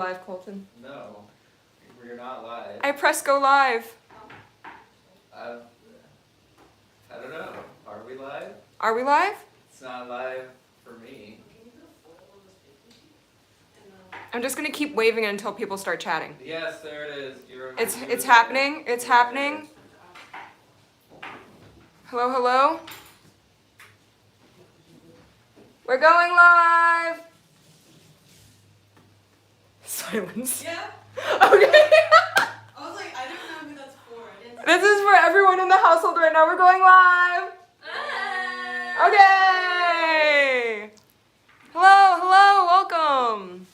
Live, Colton. No, we're not live. I pressed go live. I don't know. Are we live? Are we live? It's not live for me. I'm just gonna keep waving it until people start chatting. Yes, there it is. It's happening. It's happening. Hello, hello. We're going live. Silence. Yeah. Okay. I was like, I don't know who that's for. This is for everyone in the household right now. We're going live. Okay. Hello, hello, welcome.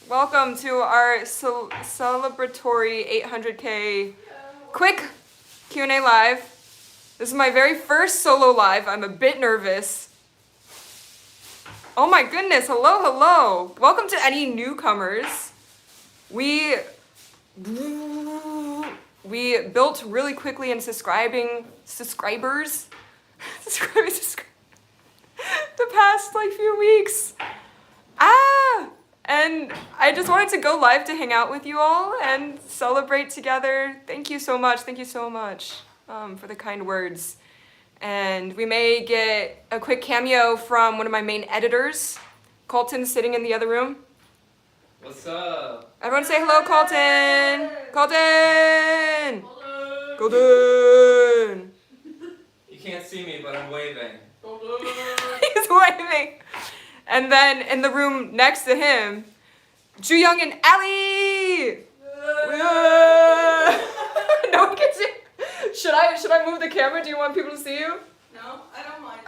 Welcome to our celebratory 800K quick Q&A live. This is my very first solo live. I'm a bit nervous. Oh my goodness, hello, hello. Welcome to any newcomers. We built really quickly in subscribers the past few weeks. And I just wanted to go live to hang out with you all and celebrate together. Thank you so much for the kind words. And we may get a quick cameo from one of my main editors, Colton, sitting in the other room. What's up? Everyone say hello, Colton! Colton! Hello. Colton! You can't see me, but I'm waving. He's waving. And then in the room next to him, Ju-Young and Ali! No one can see. Should I move the camera? Do you want people to see you? No, I don't mind.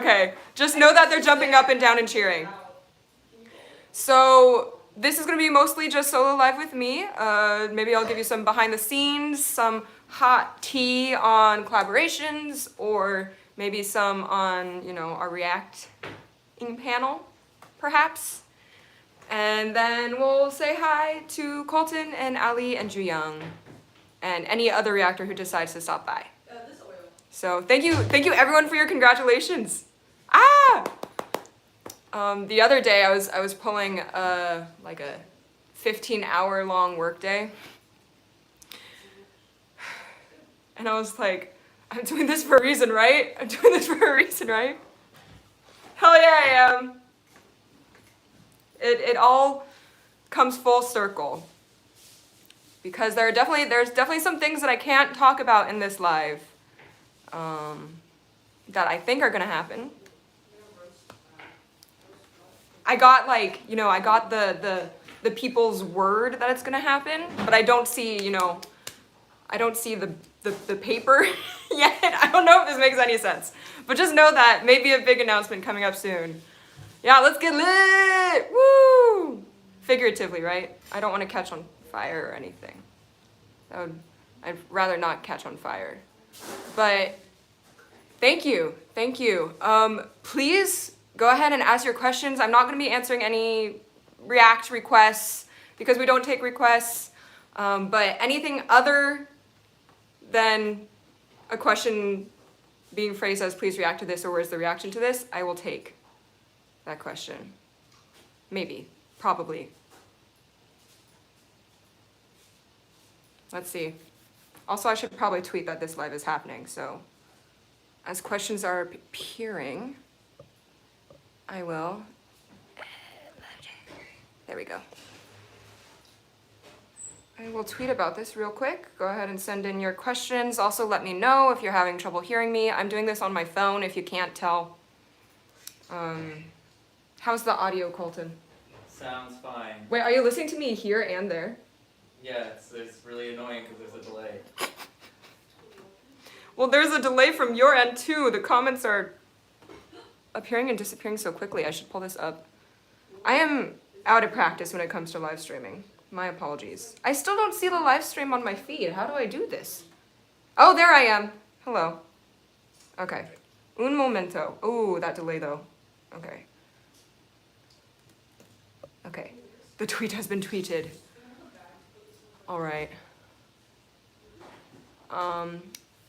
Okay. Just know that they're jumping up and down and cheering. So this is going to be mostly just solo live with me. Maybe I'll give you some behind the scenes, some hot tea on collaborations, or maybe some on, our reacting panel, perhaps. And then we'll say hi to Colton and Ali and Ju-Young and any other reactor who decides to stop by. This oil. So thank you everyone for your congratulations. The other day I was pulling a 15-hour long workday, and I was like, I'm doing this for a reason, right? Hell yeah, I am. It all comes full circle. Because there's definitely some things that I can't talk about in this live that I think are gonna happen. I got the people's word that it's gonna happen, but I don't see the paper yet. I don't know if this makes any sense, but just know that maybe a big announcement coming up soon. Yeah, let's get lit! Woo! Figuratively, right? I don't want to catch on fire or anything. I'd rather not catch on fire. But thank you. Please go ahead and ask your questions. I'm not going to be answering any React requests because we don't take requests. But anything other than a question being phrased as please react to this or where's the reaction to this, I will take that question. Maybe. Probably. Let's see. Also, I should probably tweet that this live is happening, so as questions are appearing, I will. There we go. I will tweet about this real quick. Go ahead and send in your questions. Also, let me know if you're having trouble hearing me. I'm doing this on my phone if you can't tell. How's the audio, Colton? Sounds fine. Wait, are you listening to me here and there? Yeah, it's really annoying because there's a delay. Well, there's a delay from your end too. The comments are appearing and disappearing so quickly. I should pull this up. I am out of practice when it comes to live streaming. My apologies. I still don't see the live stream on my feed. How do I do this? Oh, there I am. Hello. Okay. Un momento. Ooh, that delay though. Okay. Okay. The tweet has been tweeted. All right.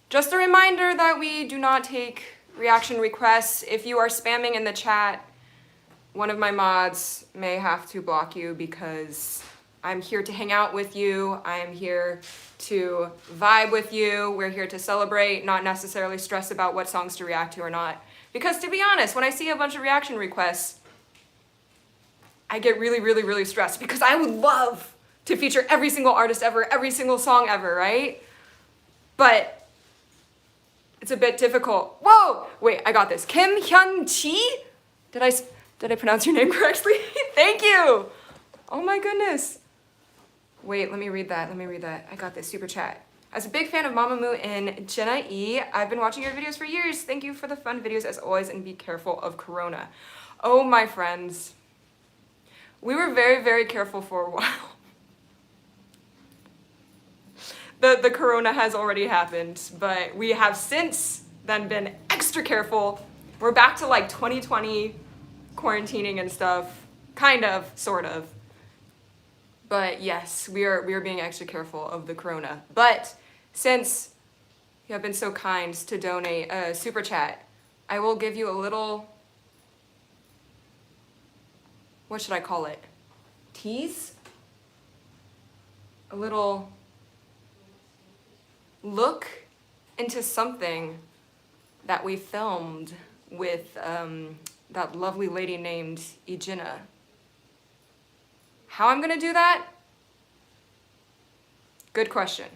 Just a reminder that we do not take reaction requests. If you are spamming in the chat, one of my mods may have to block you because I'm here to hang out with you. I am here to vibe with you. We're here to celebrate, not necessarily stress about what songs to react to or not. Because to be honest, when I see a bunch of reaction requests, I get really, really, really stressed because I would love to feature every single artist ever, every single song ever, right? But it's a bit difficult. Whoa! Wait, I got this. Kim Hyun-chi? Did I pronounce your name correctly? Thank you! Oh my goodness. Wait, let me read that. I got this super chat. As a big fan of Mamamoo and Jenna E, I've been watching your videos for years. Thank you for the fun videos as always, and be careful of Corona. Oh, my friends. We were very, very careful for a while. The Corona has already happened, but we have since then been extra careful. We're back to like 2020 quarantining and stuff. Kind of, sort of. But yes, we are being extra careful of the Corona. But since you have been so kind to donate a super chat, I will give you a little, what should I call it? Tease? A little look into something that we filmed with that lovely lady named Ijina. How I'm gonna do that? Good question.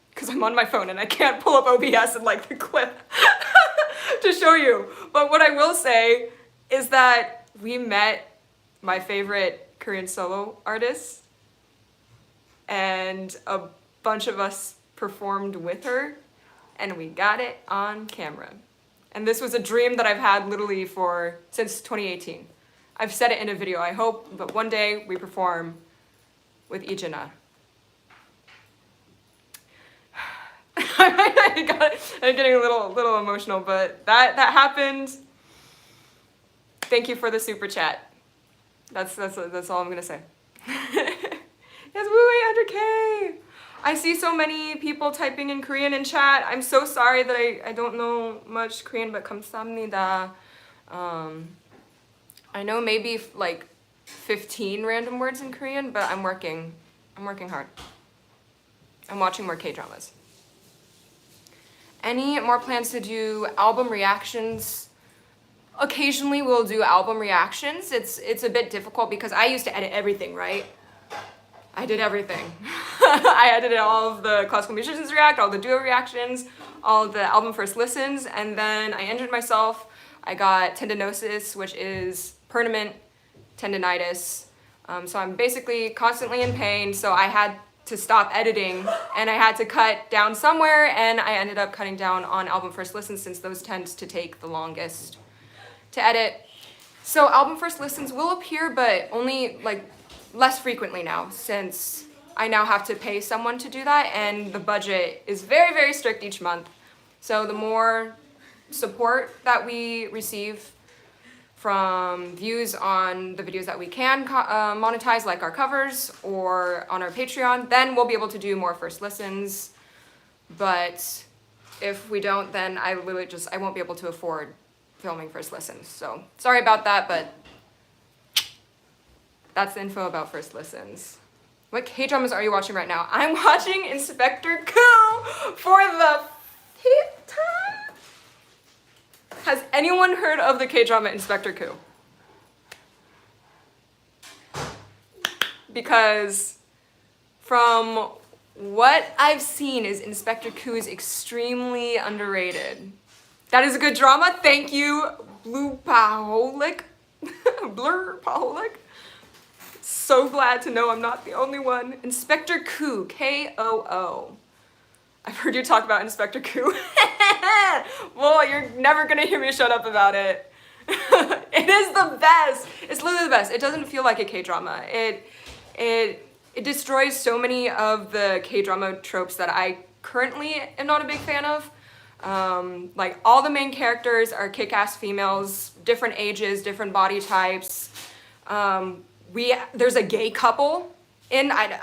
Because I'm on my phone and I can't pull up OBS and like the clip to show you. But what I will say is that we met my favorite Korean solo artist and a bunch of us performed with her and we got it on camera. And this was a dream that I've had literally since 2018. I've said it in a video, I hope, but one day we perform with Ijina. I'm getting a little emotional, but that happened. Thank you for the super chat. That's all I'm gonna say. Yes, woo, 800K! I see so many people typing in Korean in chat. I'm so sorry that I don't know much Korean, but 감사합니다. I know maybe like 15 random words in Korean, but I'm working hard. I'm watching more K-dramas. Any more plans to do album reactions? Occasionally we'll do album reactions. It's a bit difficult because I used to edit everything, right? I did everything. I edited all of the classical musicians react, all the duo reactions, all of the album first listens, and then I injured myself. I got tendinosis, which is permanent tendinitis. So I'm basically constantly in pain, so I had to stop editing and I had to cut down somewhere, and I ended up cutting down on album first listens since those tend to take the longest to edit. So album first listens will appear, but only like less frequently now, since I now have to pay someone to do that, and the budget is very, very strict each month. So the more support that we receive from views on the videos that we can monetize, like our covers, or on our Patreon, then we'll be able to do more first listens. But if we don't, then I won't be able to afford filming first listens. So sorry about that, but that's the info about first listens. What K-dramas are you watching right now? I'm watching Inspector Ku for the 5th time. Has anyone heard of the K-drama Inspector Ku? Because from what I've seen is Inspector Ku is extremely underrated. That is a good drama. Thank you, Blue Paholic. Blur Paholic. So glad to know I'm not the only one. Inspector Ku, K-O-O. I've heard you talk about Inspector Ku. Well, you're never gonna hear me shut up about it. It is the best. It's literally the best. It doesn't feel like a K-drama. It destroys so many of the K-drama tropes that I currently am not a big fan of. Like all the main characters are kick-ass females, different ages, different body types. There's a gay couple in, I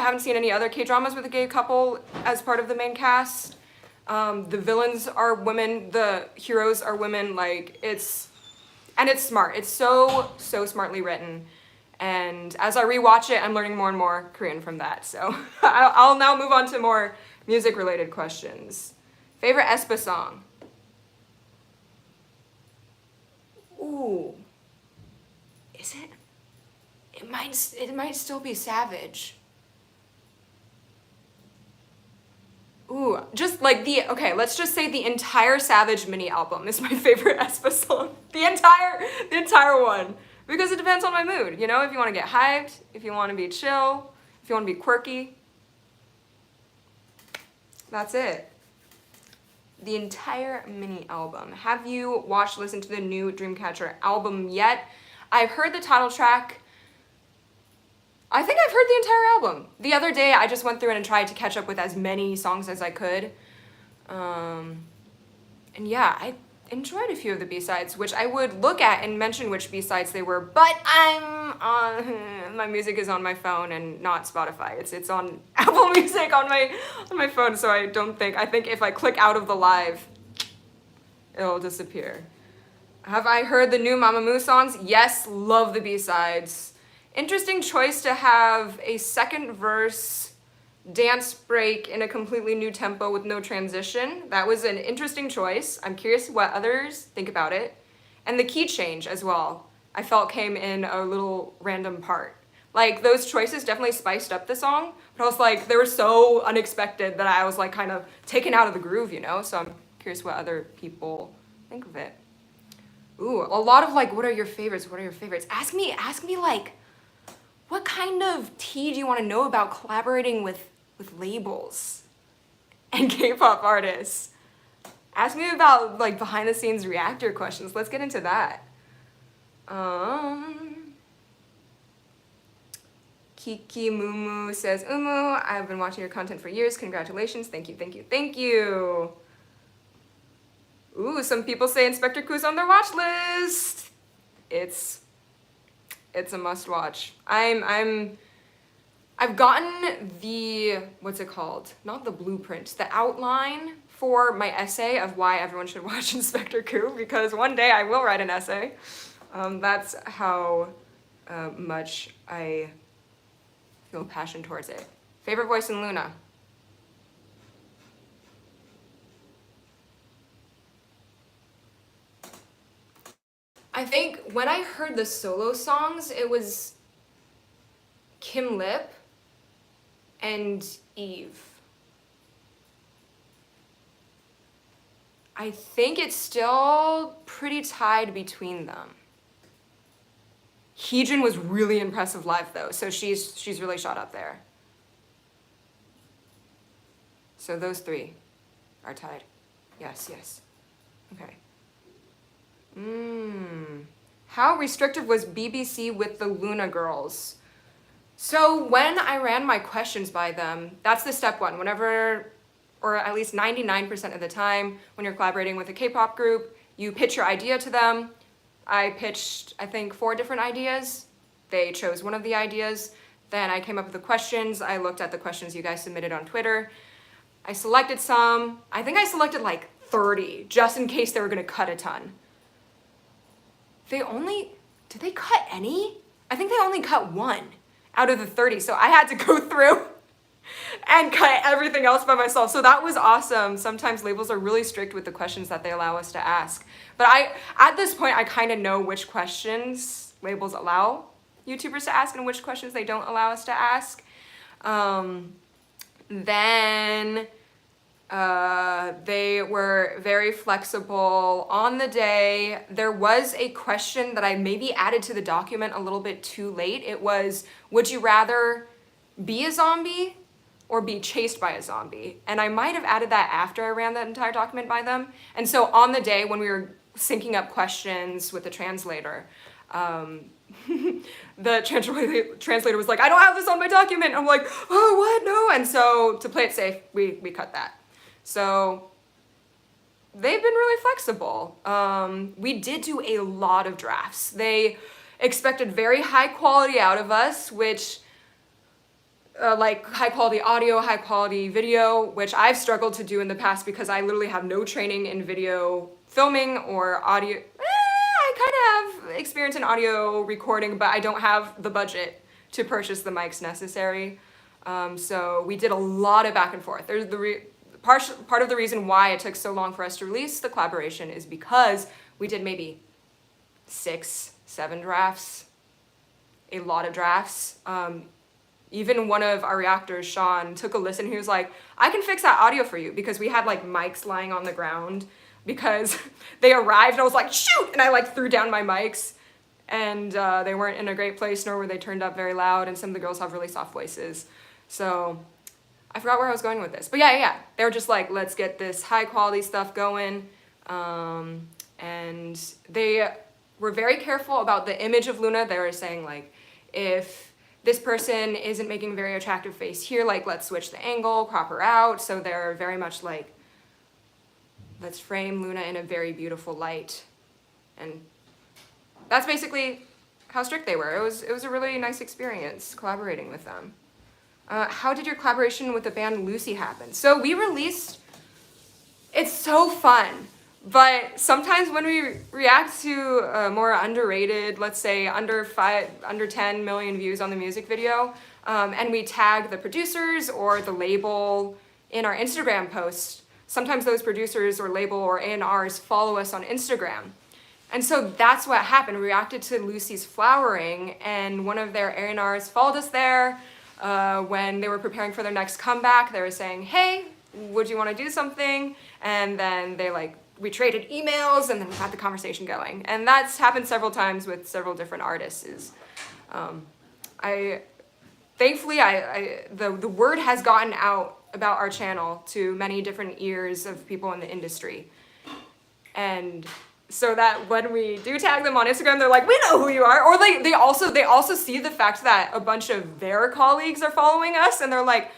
haven't seen any other K-dramas with a gay couple as part of the main cast. The villains are women, the heroes are women, like it's And it's smart. It's so smartly written. And as I rewatch it, I'm learning more and more Korean from that. So I'll now move on to more music-related questions. Favorite aespa song? Ooh. Is it? It might still be Savage. Ooh, just like okay, let's just say the entire Savage mini album is my favorite aespa song. The entire one. Because it depends on my mood, you know, if you want to get hyped, if you want to be chill, if you want to be quirky. That's it. The entire mini album. Have you watched, listened to the new Dreamcatcher album yet? I've heard the title track. I think I've heard the entire album. The other day, I just went through and tried to catch up with as many songs as I could. And yeah, I enjoyed a few of the B-sides, which I would look at and mention which B-sides they were, but my music is on my phone and not Spotify. It's on Apple Music on my phone, so I think if I click out of the live, it'll disappear. Have I heard the new Mamamoo songs? Yes, love the B-sides. Interesting choice to have a second verse dance break in a completely new tempo with no transition. That was an interesting choice. I'm curious what others think about it. And the key change as well, I felt came in a little random part. Like, those choices definitely spiced up the song, but I was like, they were so unexpected that I was like kind of taken out of the groove, you know? So I'm curious what other people think of it. Ooh, a lot of like, what are your favorites? What are your favorites? Ask me like, what kind of tea do you want to know about collaborating with labels and K-pop artists? Ask me about like behind the scenes reactor questions. Let's get into that. Kiki Mumu says, Umu, I've been watching your content for years. Congratulations. Thank you, thank you, thank you. Ooh, some people say Inspector Ku's on their watch list. It's a must watch. I've gotten the, what's it called? Not the blueprint, the outline for my essay of why everyone should watch Inspector Ku, because one day I will write an essay. That's how much I feel passion towards it. Favorite voice in Luna? I think when I heard the solo songs, it was Kim Lip and Eve. I think it's still pretty tied between them. Heejun was really impressive live though, so she's really shot up there. So those three are tied. Yes, yes. Okay. How restrictive was BBC with the Luna girls? So when I ran my questions by them, that's the step one. Whenever, or at least 99% of the time, when you're collaborating with a K-pop group, you pitch your idea to them. I pitched, I think, 4 different ideas. They chose one of the ideas. Then I came up with the questions. I looked at the questions you guys submitted on Twitter. I selected some. I think I selected like 30, just in case they were gonna cut a ton. Did they cut any? I think they only cut 1 out of the 30, so I had to go through and cut everything else by myself. So that was awesome. Sometimes labels are really strict with the questions that they allow us to ask. But at this point, I kind of know which questions labels allow YouTubers to ask and which questions they don't allow us to ask. Then they were very flexible on the day. There was a question that I maybe added to the document a little bit too late. It was, would you rather be a zombie or be chased by a zombie? And I might have added that after I ran that entire document by them. And so on the day when we were syncing up questions with the translator, the translator was like, I don't have this on my document. I'm like, oh, what? No. And so to play it safe, we cut that. So they've been really flexible. We did do a lot of drafts. They expected very high quality out of us, which like high quality audio, high quality video, which I've struggled to do in the past because I literally have no training in video filming or audio. I kind of have experience in audio recording, but I don't have the budget to purchase the mics necessary. So we did a lot of back and forth. There's part of the reason why it took so long for us to release the collaboration is because we did maybe 6, 7 drafts, a lot of drafts. Even one of our reactors, Sean, took a listen. He was like, I can fix that audio for you, because we had like mics lying on the ground because they arrived and I was like, shoot! And I like threw down my mics, and they weren't in a great place, nor were they turned up very loud, and some of the girls have really soft voices. So I forgot where I was going with this. But yeah. They were just like, let's get this high quality stuff going. And they were very careful about the image of Luna. They were saying like, if this person isn't making a very attractive face here, like let's switch the angle, crop her out. So they're very much like, let's frame Luna in a very beautiful light. And that's basically how strict they were. It was a really nice experience collaborating with them. How did your collaboration with the band Lucy happen? So we released, it's so fun. But sometimes when we react to more underrated, let's say under 10 million views on the music video, and we tag the producers or the label in our Instagram post, sometimes those producers or label or A&Rs follow us on Instagram. And so that's what happened. We reacted to Lucy's Flowering, and one of their A&Rs followed us there when they were preparing for their next comeback. They were saying, hey, would you want to do something? And then we traded emails, and then we got the conversation going. And that's happened several times with several different artists. Thankfully, the word has gotten out about our channel to many different ears of people in the industry. And so that when we do tag them on Instagram, they're like, we know who you are. Or they also see the fact that a bunch of their colleagues are following us, and they're like,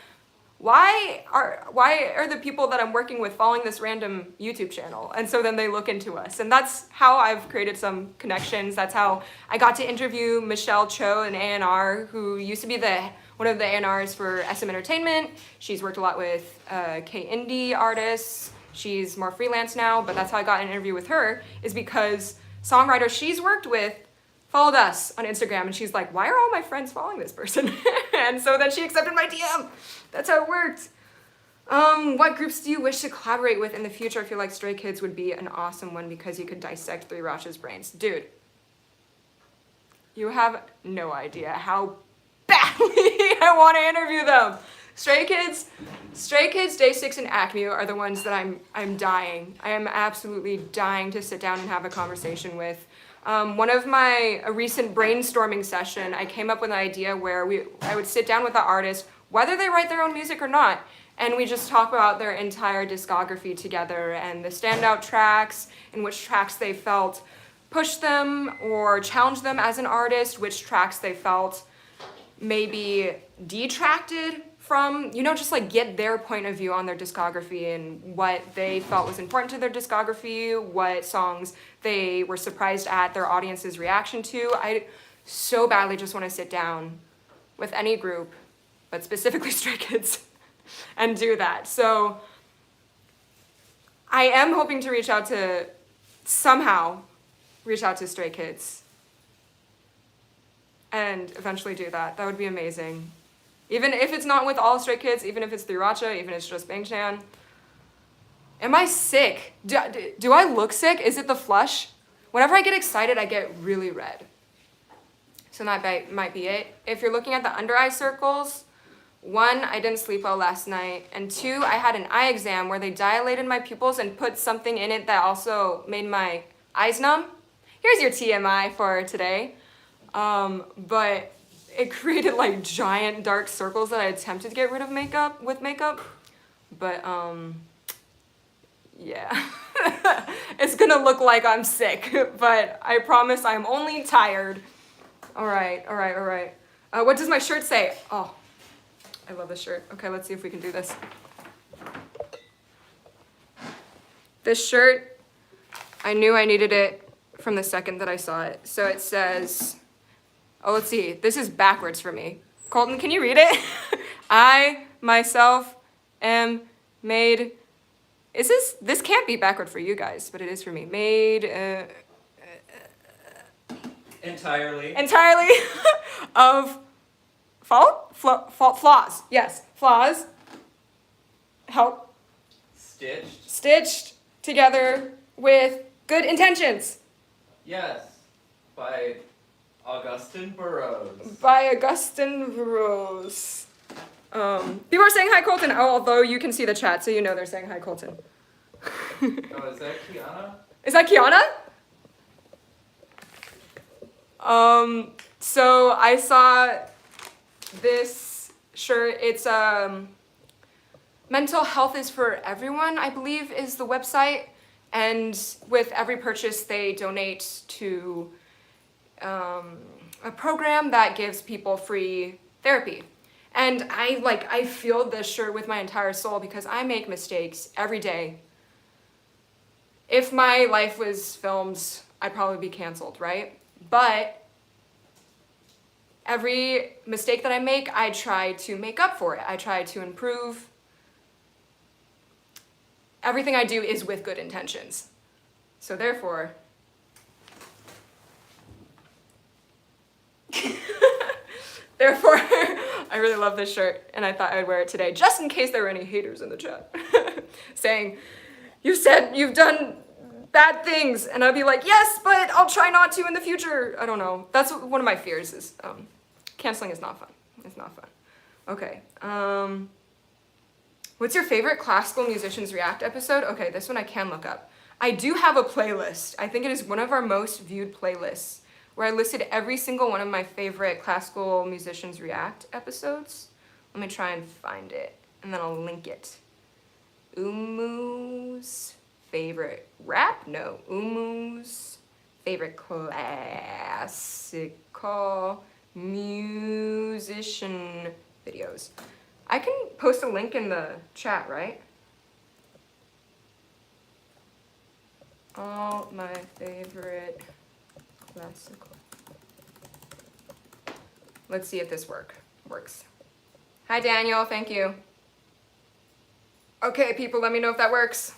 why are the people that I'm working with following this random YouTube channel? And so then they look into us. And that's how I've created some connections. That's how I got to interview Michelle Cho, an A&R, who used to be one of the A&Rs for SM Entertainment. She's worked a lot with K-indie artists. She's more freelance now, but that's how I got an interview with her, is because songwriters she's worked with followed us on Instagram, and she's like, why are all my friends following this person? And so then she accepted my DM. That's how it worked. What groups do you wish to collaborate with in the future? I feel like Stray Kids would be an awesome one because you could dissect Three Racha's brains. Dude, you have no idea how badly I want to interview them. Stray Kids, Day 6, and Acme are the ones that I'm dying. I am absolutely dying to sit down and have a conversation with. One of a recent brainstorming session, I came up with an idea where I would sit down with the artist, whether they write their own music or not, and we just talk about their entire discography together and the standout tracks and which tracks they felt pushed them or challenged them as an artist, which tracks they felt maybe detracted from, just like get their point of view on their discography and what they felt was important to their discography, what songs they were surprised at their audience's reaction to. I so badly just want to sit down with any group, but specifically Stray Kids, and do that. So I am hoping to somehow reach out to Stray Kids and eventually do that. That would be amazing. Even if it's not with all Stray Kids, even if it's Three Racha, even if it's just Bangchan. Am I sick? Do I look sick? Is it the flush? Whenever I get excited, I get really red. So that might be it. If you're looking at the under eye circles, 1, I didn't sleep well last night, and 2, I had an eye exam where they dilated my pupils and put something in it that also made my eyes numb. Here's your TMI for today. But it created like giant dark circles that I attempted to get rid of with makeup. But yeah, it's gonna look like I'm sick, but I promise I'm only tired. All right. What does my shirt say? Oh, I love this shirt. Okay, let's see if we can do this. This shirt, I knew I needed it from the second that I saw it. So it says, oh, let's see. This is backwards for me. Colton, can you read it? I, myself, am made... This can't be backward for you guys, but it is for me. Made... Entirely. entirely of flaws. Yes, flaws. Help stitched together with good intentions. Yes. By Augustine Burroughs. By Augustine Burroughs. People are saying hi, Colton, although you can see the chat, so you know they're saying hi, Colton. Oh, is that Kiana? Is that Kiana? So I saw this shirt. It's Mental Health is for Everyone, I believe is the website. And with every purchase, they donate to a program that gives people free therapy. And I feel this shirt with my entire soul because I make mistakes every day. If my life was filmed, I'd probably be canceled, right? But every mistake that I make, I try to make up for it. I try to improve. Everything I do is with good intentions. So therefore, I really love this shirt and I thought I'd wear it today just in case there were any haters in the chat saying, you said you've done bad things, and I'd be like, yes, but I'll try not to in the future. I don't know. That's one of my fears is canceling is not fun. It's not fun. Okay. What's your favorite classical musicians react episode? Okay, this one I can look up. I do have a playlist. I think it is one of our most viewed playlists where I listed every single one of my favorite classical musicians react episodes. Let me try and find it, and then I'll link it. Umu's favorite rap? No. Umu's favorite classical musician videos. I can post a link in the chat, right? All my favorite classical. Let's see if this works. Hi, Daniel. Thank you. Okay, people, let me know if that works.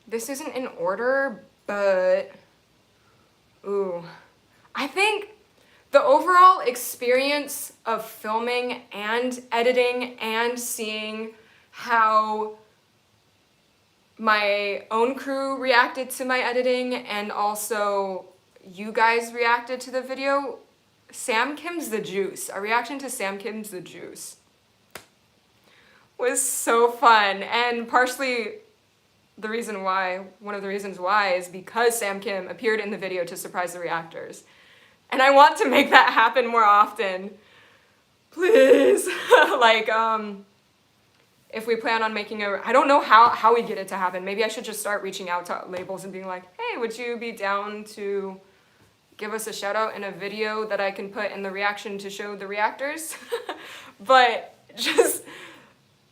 This isn't in order, but ooh, I think the overall experience of filming and editing and seeing how my own crew reacted to my editing and also you guys reacted to the video, Sam Kim's The Juice, our reaction to Sam Kim's The Juice was so fun, and partially one of the reasons why is because Sam Kim appeared in the video to surprise the reactors. And I want to make that happen more often. Please. If we plan on making I don't know how we get it to happen. Maybe I should just start reaching out to labels and being like, hey, would you be down to give us a shout out in a video that I can put in the reaction to show the reactors? But just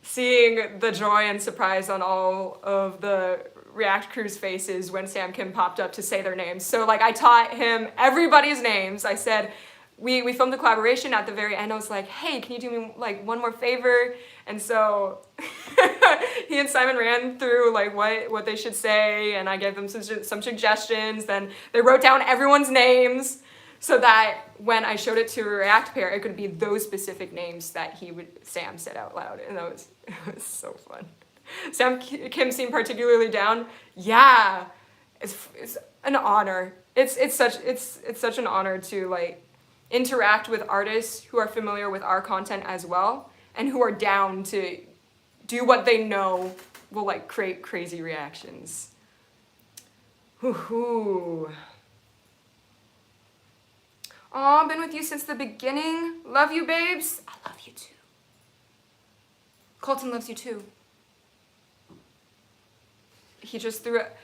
seeing the joy and surprise on all of the React crew's faces when Sam Kim popped up to say their names. So I taught him everybody's names. I said, we filmed the collaboration at the very end. I was like, hey, can you do me one more favor? And so he and Simon ran through what they should say, and I gave them some suggestions. Then they wrote down everyone's names so that when I showed it to a React pair, it could be those specific names that Sam said out loud. And it was so fun. Sam Kim seemed particularly down. Yeah, it's an honor. It's such an honor to interact with artists who are familiar with our content as well and who are down to do what they know will create crazy reactions. Woohoo. Aw, been with you since the beginning. Love you, babes. I love you too. Colton loves you too. He just threw it.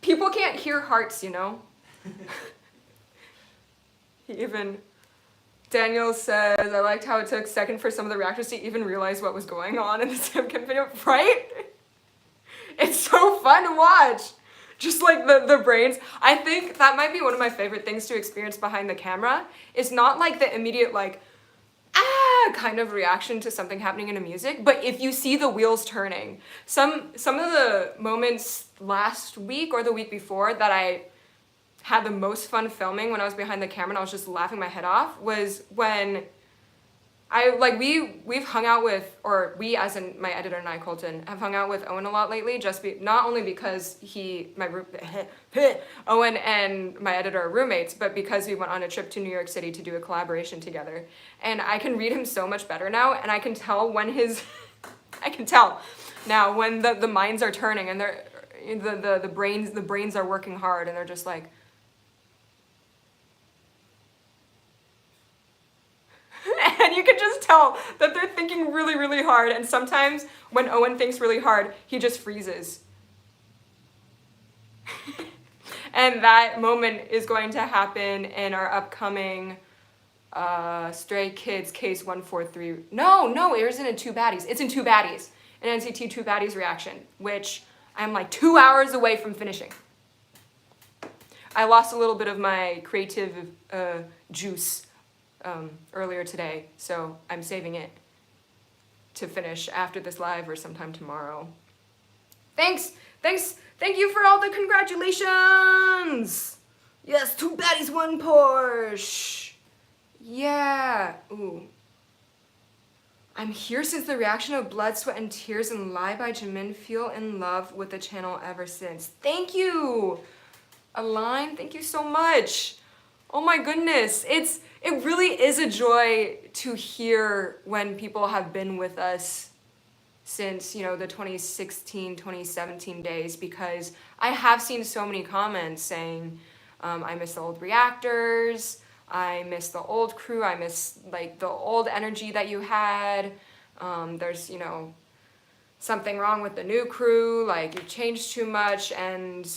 People can't hear hearts, you know? Daniel says, I liked how it took a second for some of the reactors to even realize what was going on in the Sam Kim video, right? It's so fun to watch. Just the brains. I think that might be one of my favorite things to experience behind the camera. Is not the immediate kind of reaction to something happening in a music, but if you see the wheels turning. Some of the moments last week or the week before that I had the most fun filming when I was behind the camera and I was just laughing my head off was when we've hung out with, or we as in my editor and I, Colton, have hung out with Owen a lot lately, not only because Owen and my editor are roommates, but because we went on a trip to New York City to do a collaboration together. And I can read him so much better now, and I can tell when I can tell now when the minds are turning and the brains are working hard and they're just like, and you can just tell that they're thinking really, really hard. And sometimes when Owen thinks really hard, he just freezes. And that moment is going to happen in our upcoming Stray Kids Case 143. No, it isn't in Two Baddies. It's in Two Baddies. An NCT Two Baddies reaction, which I'm like 2 hours away from finishing. I lost a little bit of my creative juice earlier today, so I'm saving it to finish after this live or sometime tomorrow. Thank you for all the congratulations! Yes, Two Baddies, one Porsche! Yeah, ooh. I'm here since the reaction of Blood, Sweat, and Tears and Lie by Jimin. Feel in love with the channel ever since. Thank you! Align, thank you so much. Oh my goodness, it really is a joy to hear when people have been with us since, you know, the 2016, 2017 days, because I have seen so many comments saying, I miss the old reactors, I miss the old crew, I miss like the old energy that you had, there's, you know, something wrong with the new crew, like you've changed too much, and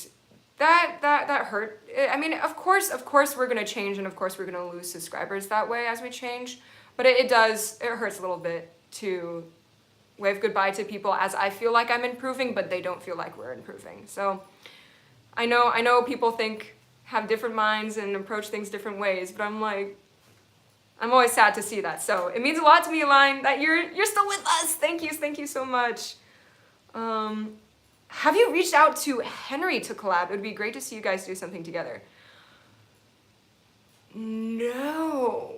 that hurt. I mean, of course we're gonna change, and of course we're gonna lose subscribers that way as we change, but it hurts a little bit to wave goodbye to people as I feel like I'm improving, but they don't feel like we're improving. So I know people have different minds and approach things different ways, but I'm always sad to see that. So it means a lot to me, Align, that you're still with us. Thank you so much. Have you reached out to Henry to collab? It would be great to see you guys do something together. No.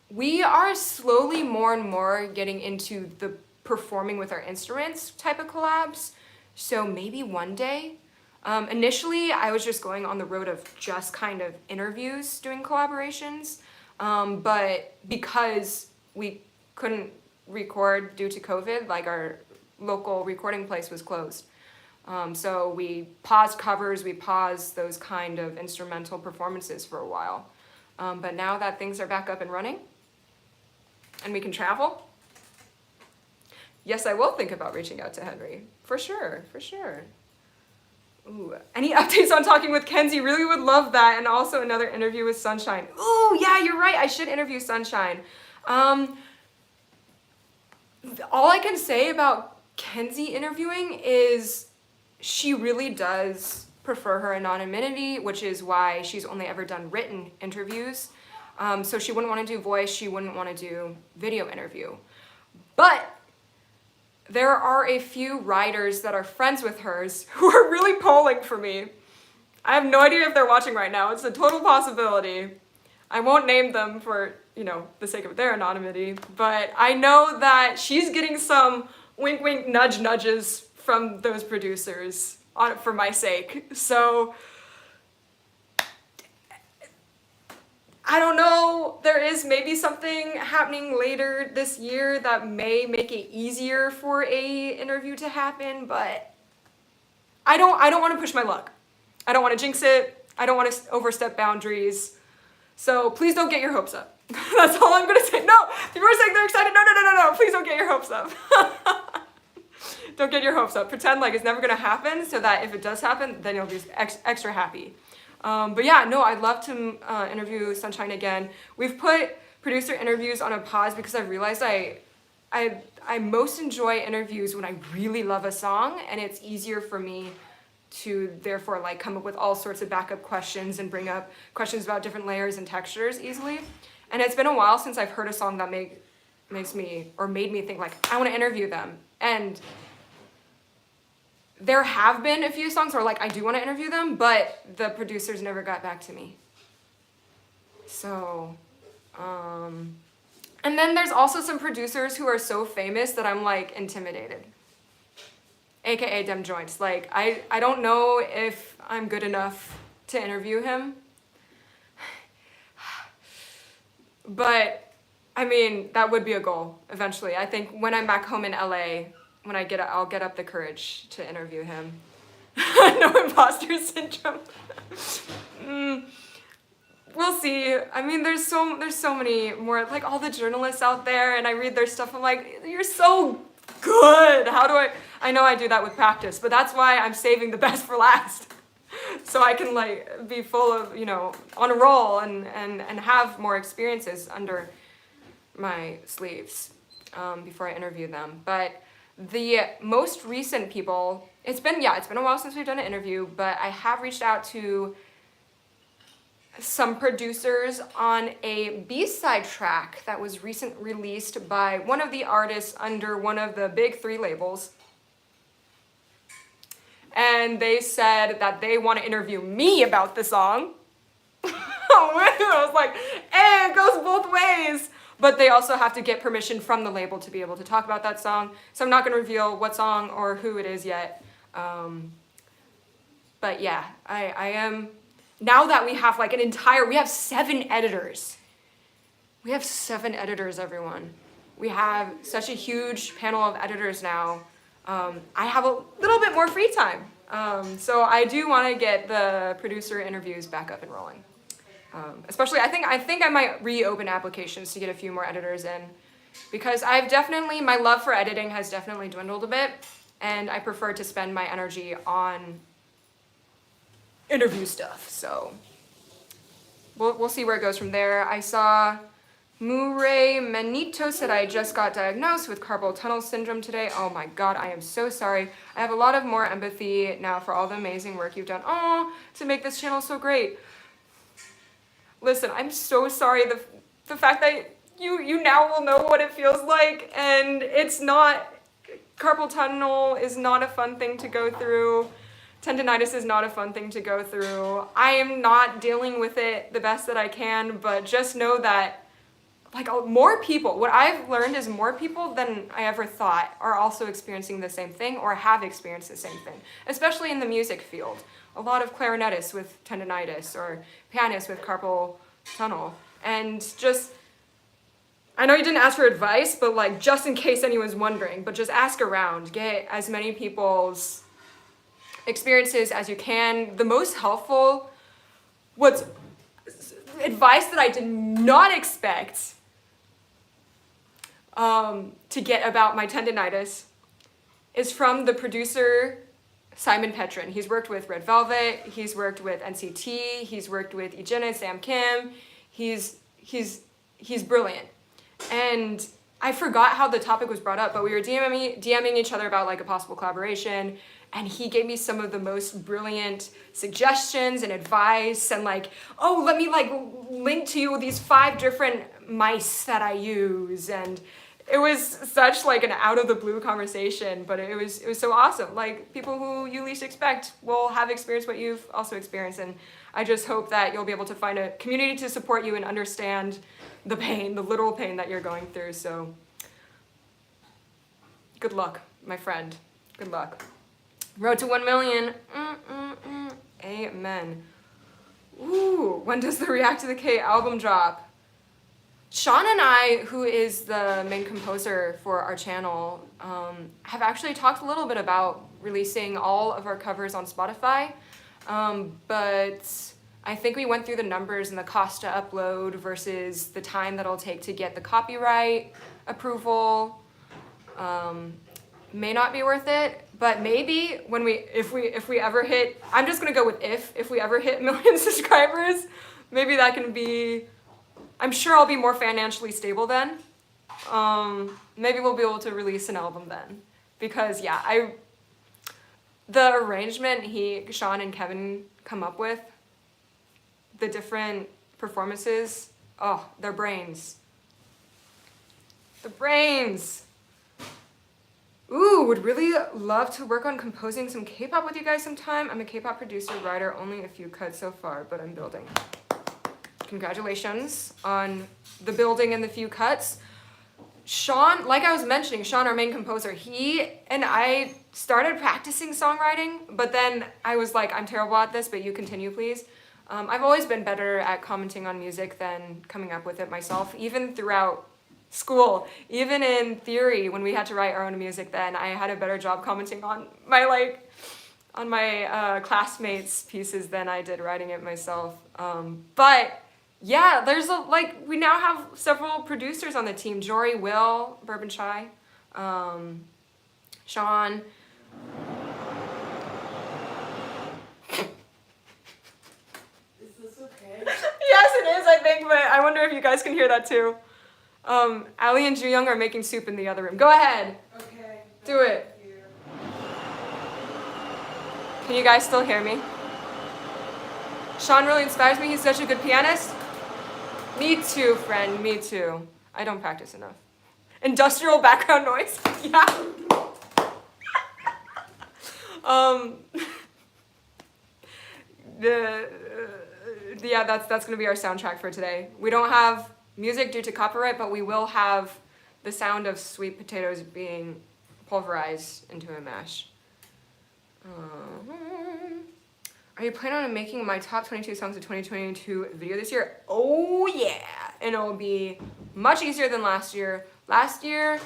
We are slowly more and more getting into the performing with our instruments type of collabs. So maybe one day. Initially, I was just going on the road of just kind of interviews, doing collaborations. But because we couldn't record due to COVID, like our local recording place was closed. So we paused covers, we paused those kind of instrumental performances for a while. But now that things are back up and running and we can travel, yes, I will think about reaching out to Henry. For sure. Ooh, any updates on Talking with Kenzie? Really would love that. And also another interview with Sunshine. Ooh, yeah, you're right. I should interview Sunshine. All I can say about Kenzie interviewing is she really does prefer her anonymity, which is why she's only ever done written interviews. So she wouldn't want to do voice, she wouldn't want to do video interview. But there are a few writers that are friends with hers who are really polling for me. I have no idea if they're watching right now. It's a total possibility. I won't name them for, you know, the sake of their anonymity, but I know that she's getting some wink, wink, nudge, nudges from those producers for my sake. So I don't know, there is maybe something happening later this year that may make it easier for a interview to happen, but I don't want to push my luck. I don't want to jinx it. I don't want to overstep boundaries. So please don't get your hopes up. That's all I'm going to say. No, people are saying they're excited. No. Please don't get your hopes up. Don't get your hopes up. Pretend like it's never going to happen so that if it does happen, then you'll be extra happy. But yeah, no, I'd love to interview Sunshine again. We've put producer interviews on a pause because I realized I most enjoy interviews when I really love a song, and it's easier for me to therefore like come up with all sorts of backup questions and bring up questions about different layers and textures easily. And it's been a while since I've heard a song that makes me or made me think like I want to interview them. And there have been a few songs where like I do want to interview them, but the producers never got back to me. So, and then there's also some producers who are so famous that I'm like intimidated. AKA Dem Joints. Like I don't know if I'm good enough to interview him. But I mean, that would be a goal eventually. I think when I'm back home in LA, when I'll get up the courage to interview him. No imposter syndrome. We'll see. I mean, there's so many more, like all the journalists out there, and I read their stuff. I'm like, you're so good. How do I know I do that with practice, but that's why I'm saving the best for last. So I can like be full of, on a roll and have more experiences under my sleeves before I interview them. But the most recent people, it's been a while since we've done an interview, but I have reached out to some producers on a B-side track that was recently released by one of the artists under one of the big 3 labels. And they said that they want to interview me about the song. I was like, hey, it goes both ways. But they also have to get permission from the label to be able to talk about that song. So I'm not going to reveal what song or who it is yet. But yeah, I am, now that we have like we have 7 editors. We have 7 editors, everyone. We have such a huge panel of editors now. I have a little bit more free time. So I do want to get the producer interviews back up and rolling. Especially, I think I might reopen applications to get a few more editors in, because my love for editing has definitely dwindled a bit, and I prefer to spend my energy on interview stuff. So we'll see where it goes from there. I saw Murray Menito said I just got diagnosed with carpal tunnel syndrome today. Oh my God, I am so sorry. I have a lot of more empathy now for all the amazing work you've done. Oh, to make this channel so great. Listen, I'm so sorry. The fact that you now will know what it feels like, and it's not, carpal tunnel is not a fun thing to go through. Tendinitis is not a fun thing to go through. I am not dealing with it the best that I can, but just know that like more people, what I've learned is more people than I ever thought are also experiencing the same thing or have experienced the same thing, especially in the music field. A lot of clarinetists with tendinitis or pianists with carpal tunnel. And just, I know you didn't ask for advice, but like just in case anyone's wondering, but just ask around, get as many people's experiences as you can. The most helpful, what's advice that I did not expect to get about my tendinitis is from the producer Simon Petrin. He's worked with Red Velvet, he's worked with NCT, he's worked with Ijin and Sam Kim. He's brilliant. And I forgot how the topic was brought up, but we were DMing each other about like a possible collaboration, and he gave me some of the most brilliant suggestions and advice, and like, oh, let me like link to you these 5 different mice that I use. And it was such like an out of the blue conversation, but it was so awesome. Like, people who you least expect will have experienced what you've also experienced, and I just hope that you'll be able to find a community to support you and understand the pain, the literal pain that you're going through. So good luck, my friend. Good luck. Road to 1 million. Amen. Ooh, when does the React to the K album drop? Sean and I, who is the main composer for our channel, have actually talked a little bit about releasing all of our covers on Spotify, but I think we went through the numbers and the cost to upload versus the time that it'll take to get the copyright approval. May not be worth it, but maybe when if we ever hit, I'm just gonna go with if we ever hit 1 million subscribers, maybe that can be, I'm sure I'll be more financially stable then. Maybe we'll be able to release an album then, because yeah, the arrangement Sean and Kevin come up with, the different performances, oh, their brains. The brains. Ooh, would really love to work on composing some K-pop with you guys sometime. I'm a K-pop producer, writer, only a few cuts so far, but I'm building. Congratulations on the building and the few cuts. Sean, like I was mentioning, Sean, our main composer, he and I started practicing songwriting, but then I was like, I'm terrible at this, but you continue, please. I've always been better at commenting on music than coming up with it myself, even throughout school. Even in theory, when we had to write our own music then, I had a better job commenting on my classmates' pieces than I did writing it myself. But yeah, we now have several producers on the team. Jory, Will, Bourbon Chai, Sean. Is this okay? Yes, it is, I think, but I wonder if you guys can hear that too. Ali and Ju Young are making soup in the other room. Go ahead. Okay. Do it. Here. Can you guys still hear me? Sean really inspires me. He's such a good pianist. Me too, friend. Me too. I don't practice enough. Industrial background noise. Yeah. Yeah, that's gonna be our soundtrack for today. We don't have music due to copyright, but we will have the sound of sweet potatoes being pulverized into a mash. Are you planning on making my top 22 songs of 2022 video this year? Oh yeah, and it will be much easier than last year. Last year's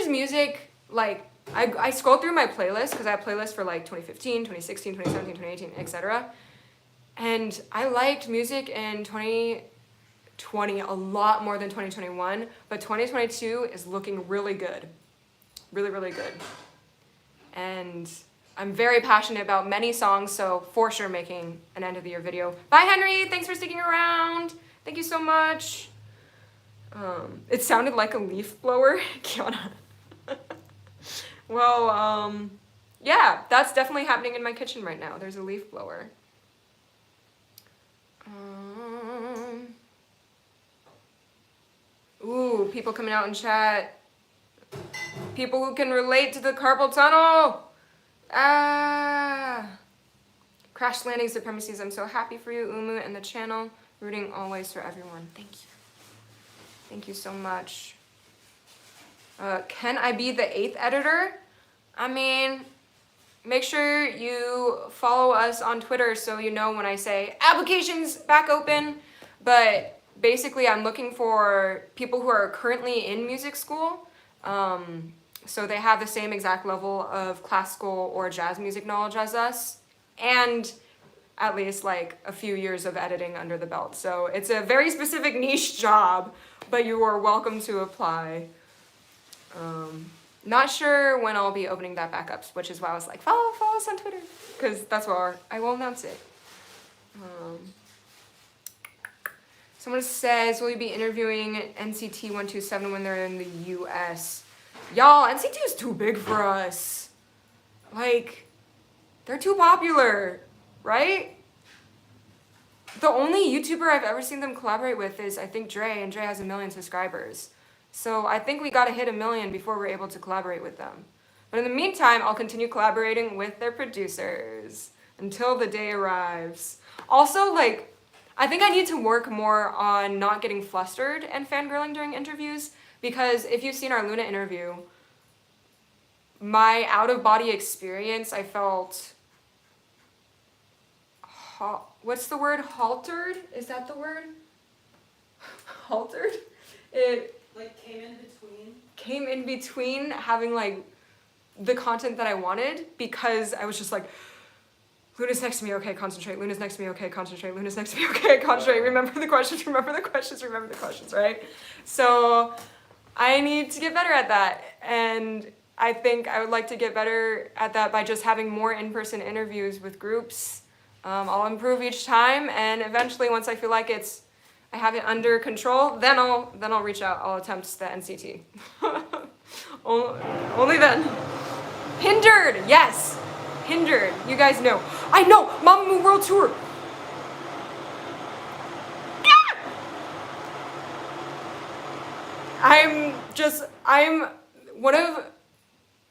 music, like, I scrolled through my playlist, because I have playlists for like 2015, 2016, 2017, 2018, etc. And I liked music in 2020 a lot more than 2021, but 2022 is looking really good. Really, really good. And I'm very passionate about many songs, so for sure making an end of the year video. Bye, Henry. Thanks for sticking around. Thank you so much. It sounded like a leaf blower, Kiana. Well, yeah, that's definitely happening in my kitchen right now. There's a leaf blower. Ooh, people coming out in chat. People who can relate to the carpal tunnel. Crash landing supremacies. I'm so happy for you, Umu, and the channel. Rooting always for everyone. Thank you. Thank you so much. Can I be the 8th editor? I mean, make sure you follow us on Twitter so you know when I say applications back open. But basically, I'm looking for people who are currently in music school. So they have the same exact level of classical or jazz music knowledge as us, and at least like a few years of editing under the belt. So it's a very specific niche job, but you are welcome to apply. Not sure when I'll be opening that back up, which is why I was like, follow us on Twitter, because that's where I will announce it. Someone says, will you be interviewing NCT 127 when they're in the US? Y'all, NCT is too big for us. Like, they're too popular, right? The only YouTuber I've ever seen them collaborate with is, I think, Dre, and Dre has 1 million subscribers. So I think we gotta hit 1 million before we're able to collaborate with them. But in the meantime, I'll continue collaborating with their producers until the day arrives. Also, like, I think I need to work more on not getting flustered and fangirling during interviews, because if you've seen our Luna interview, my out-of-body experience, I felt, what's the word? Haltered? Is that the word? Haltered? It Like came in between. came in between having like the content that I wanted, because I was just like, Luna's next to me, okay, concentrate. Luna's next to me, okay, concentrate. Luna's next to me, okay, concentrate. Remember the questions, remember the questions, remember the questions, right? So I need to get better at that. And I think I would like to get better at that by just having more in-person interviews with groups. I'll improve each time, and eventually once I feel like I have it under control, then I'll reach out. I'll attempt the NCT. Only then. Hindered, yes. Hindered, you guys know. I know, Mamamoo World Tour. one of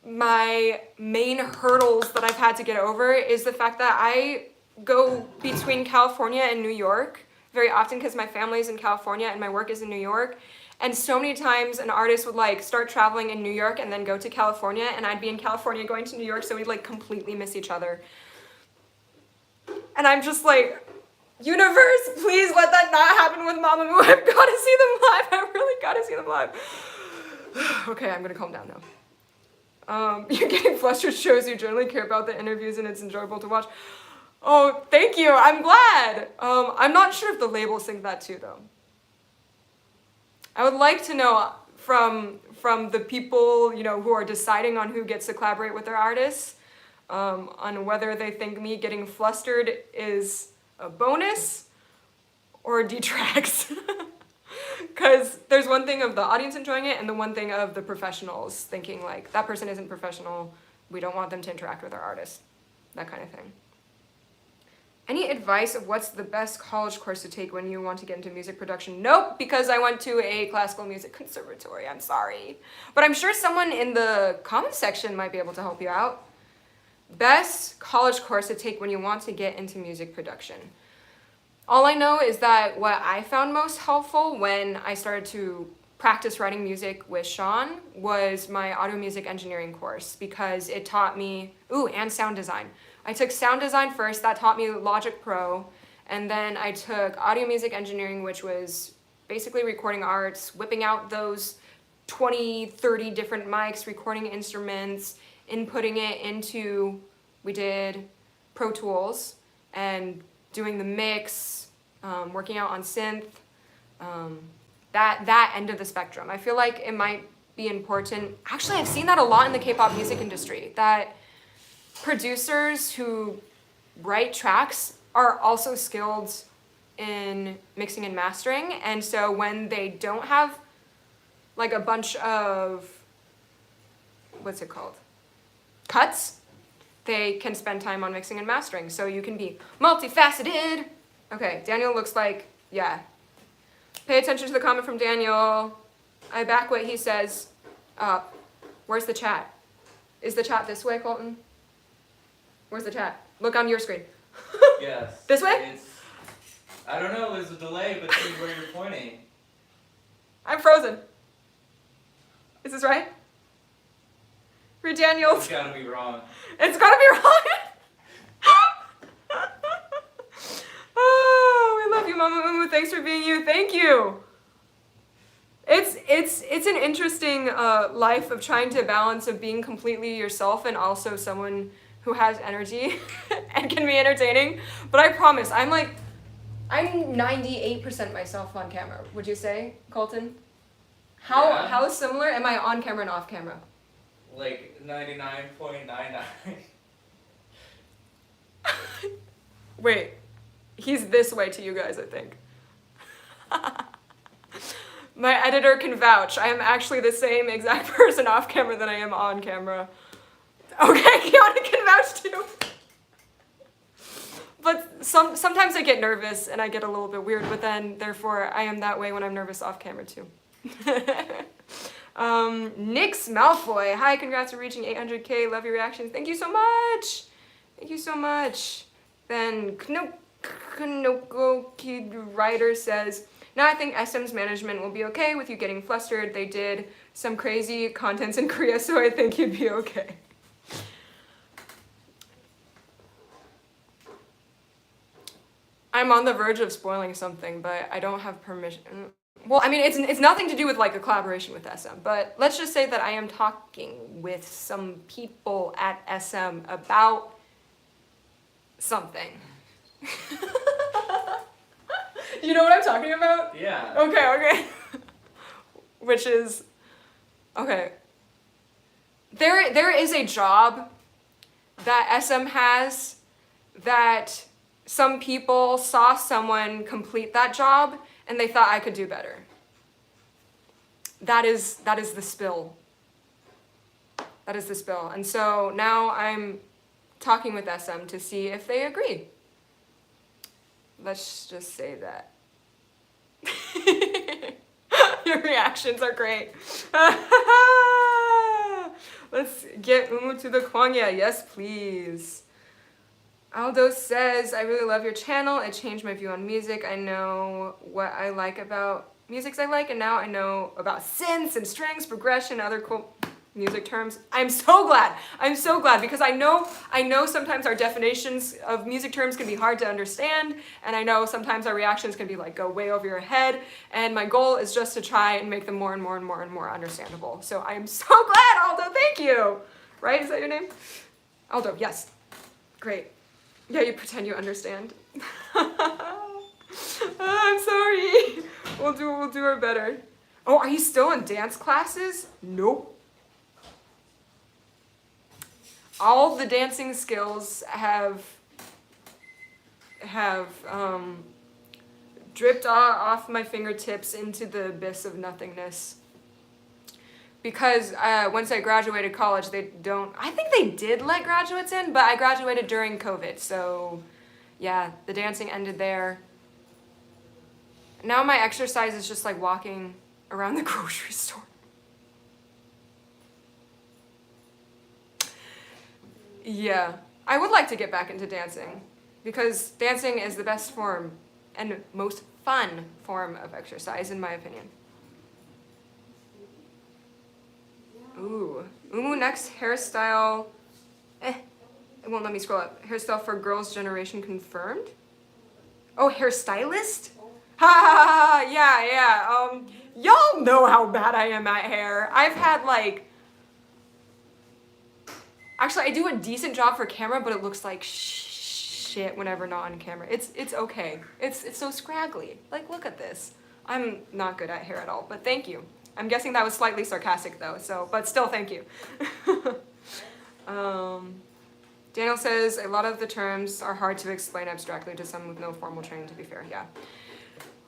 my main hurdles that I've had to get over is the fact that I go between California and New York very often because my family's in California and my work is in New York. And so many times an artist would like start traveling in New York and then go to California, and I'd be in California going to New York, so we'd like completely miss each other. And I'm just like, universe, please let that not happen with Mamamoo. I've got to see them live. I really got to see them live. Okay, I'm gonna calm down now. You're getting flustered shows you generally care about the interviews and it's enjoyable to watch. Oh, thank you. I'm glad. I'm not sure if the labels think that too, though. I would like to know from the people, you know, who are deciding on who gets to collaborate with their artists, on whether they think me getting flustered is a bonus or detracts. Because there's one thing of the audience enjoying it and the one thing of the professionals thinking like, that person isn't professional, we don't want them to interact with our artist, that kind of thing. Any advice of what's the best college course to take when you want to get into music production? Nope, because I went to a classical music conservatory, I'm sorry. But I'm sure someone in the comments section might be able to help you out. Best college course to take when you want to get into music production. All I know is that what I found most helpful when I started to practice writing music with Sean was my audio music engineering course, because it taught me, and sound design. I took sound design first, that taught me Logic Pro, and then I took audio music engineering, which was basically recording arts, whipping out those 20, 30 different mics, recording instruments, inputting it into, we did Pro Tools, and doing the mix, working out on synth, that end of the spectrum. I feel like it might be important. Actually, I've seen that a lot in the K-pop music industry, that producers who write tracks are also skilled in mixing and mastering, and so when they don't have like a bunch of, what's it called, cuts, they can spend time on mixing and mastering, so you can be multifaceted. Okay, Daniel looks like, yeah. Pay attention to the comment from Daniel. I back what he says. Where's the chat? Is the chat this way, Colton? Where's the chat? Look on your screen. Yes. This way? I don't know, there's a delay between where you're pointing. I'm frozen. Is this right? Read Daniel's. It's gotta be wrong. It's gotta be wrong. Oh, we love you, Mama Umu. Thanks for being you. Thank you. It's an interesting life of trying to balance of being completely yourself and also someone who has energy and can be entertaining. But I promise, I'm 98% myself on camera. Would you say, Colton? Yeah. How similar am I on camera and off camera? Like 99.99. Wait, he's this way to you guys, I think. My editor can vouch. I am actually the same exact person off camera that I am on camera. Okay, Kiana can vouch too. But sometimes I get nervous and I get a little bit weird, but then therefore I am that way when I'm nervous off camera too. Nix Malfoy, hi, congrats for reaching 800K, love your reactions. Thank you so much. Thank you so much. Then Kanoko Kid Writer says, now I think SM's management will be okay with you getting flustered. They did some crazy contents in Korea, so I think you'd be okay. I'm on the verge of spoiling something, but I don't have permission. Well, I mean, it's nothing to do with like a collaboration with SM, but let's just say that I am talking with some people at SM about something. You know what I'm talking about? Yeah. Okay. Which is, okay. There is a job that SM has that some people saw someone complete that job and they thought I could do better. That is the spill. That is the spill. And so now I'm talking with SM to see if they agree. Let's just say that. Your reactions are great. Let's get Umu to the Kwangya. Yes, please. Aldo says, I really love your channel. It changed my view on music. I know what I like about musics I like, and now I know about synths and strings, progression, other cool music terms. I'm so glad. I'm so glad because I know sometimes our definitions of music terms can be hard to understand, and I know sometimes our reactions can be like go way over your head, and my goal is just to try and make them more and more and more and more understandable. So I'm so glad, Aldo. Thank you. Right? Is that your name? Aldo, yes. Great. Yeah, you pretend you understand. I'm sorry. We'll do our better. Oh, are you still in dance classes? Nope. All the dancing skills have dripped off my fingertips into the abyss of nothingness. Because once I graduated college, I think they did let graduates in, but I graduated during COVID, so yeah, the dancing ended there. Now my exercise is just like walking around the grocery store. Yeah, I would like to get back into dancing because dancing is the best form and most fun form of exercise, in my opinion. Ooh, Umu next hairstyle. It won't let me scroll up. Hairstyle for girls' generation confirmed. Oh, hairstylist? Ha ha ha! Yeah. Y'all know how bad I am at hair. I've had like. Actually, I do a decent job for camera, but it looks like shit whenever not on camera. It's okay. It's so scraggly. Like, look at this. I'm not good at hair at all, but thank you. I'm guessing that was slightly sarcastic though, but still thank you. Daniel says, a lot of the terms are hard to explain abstractly to someone with no formal training, to be fair, yeah.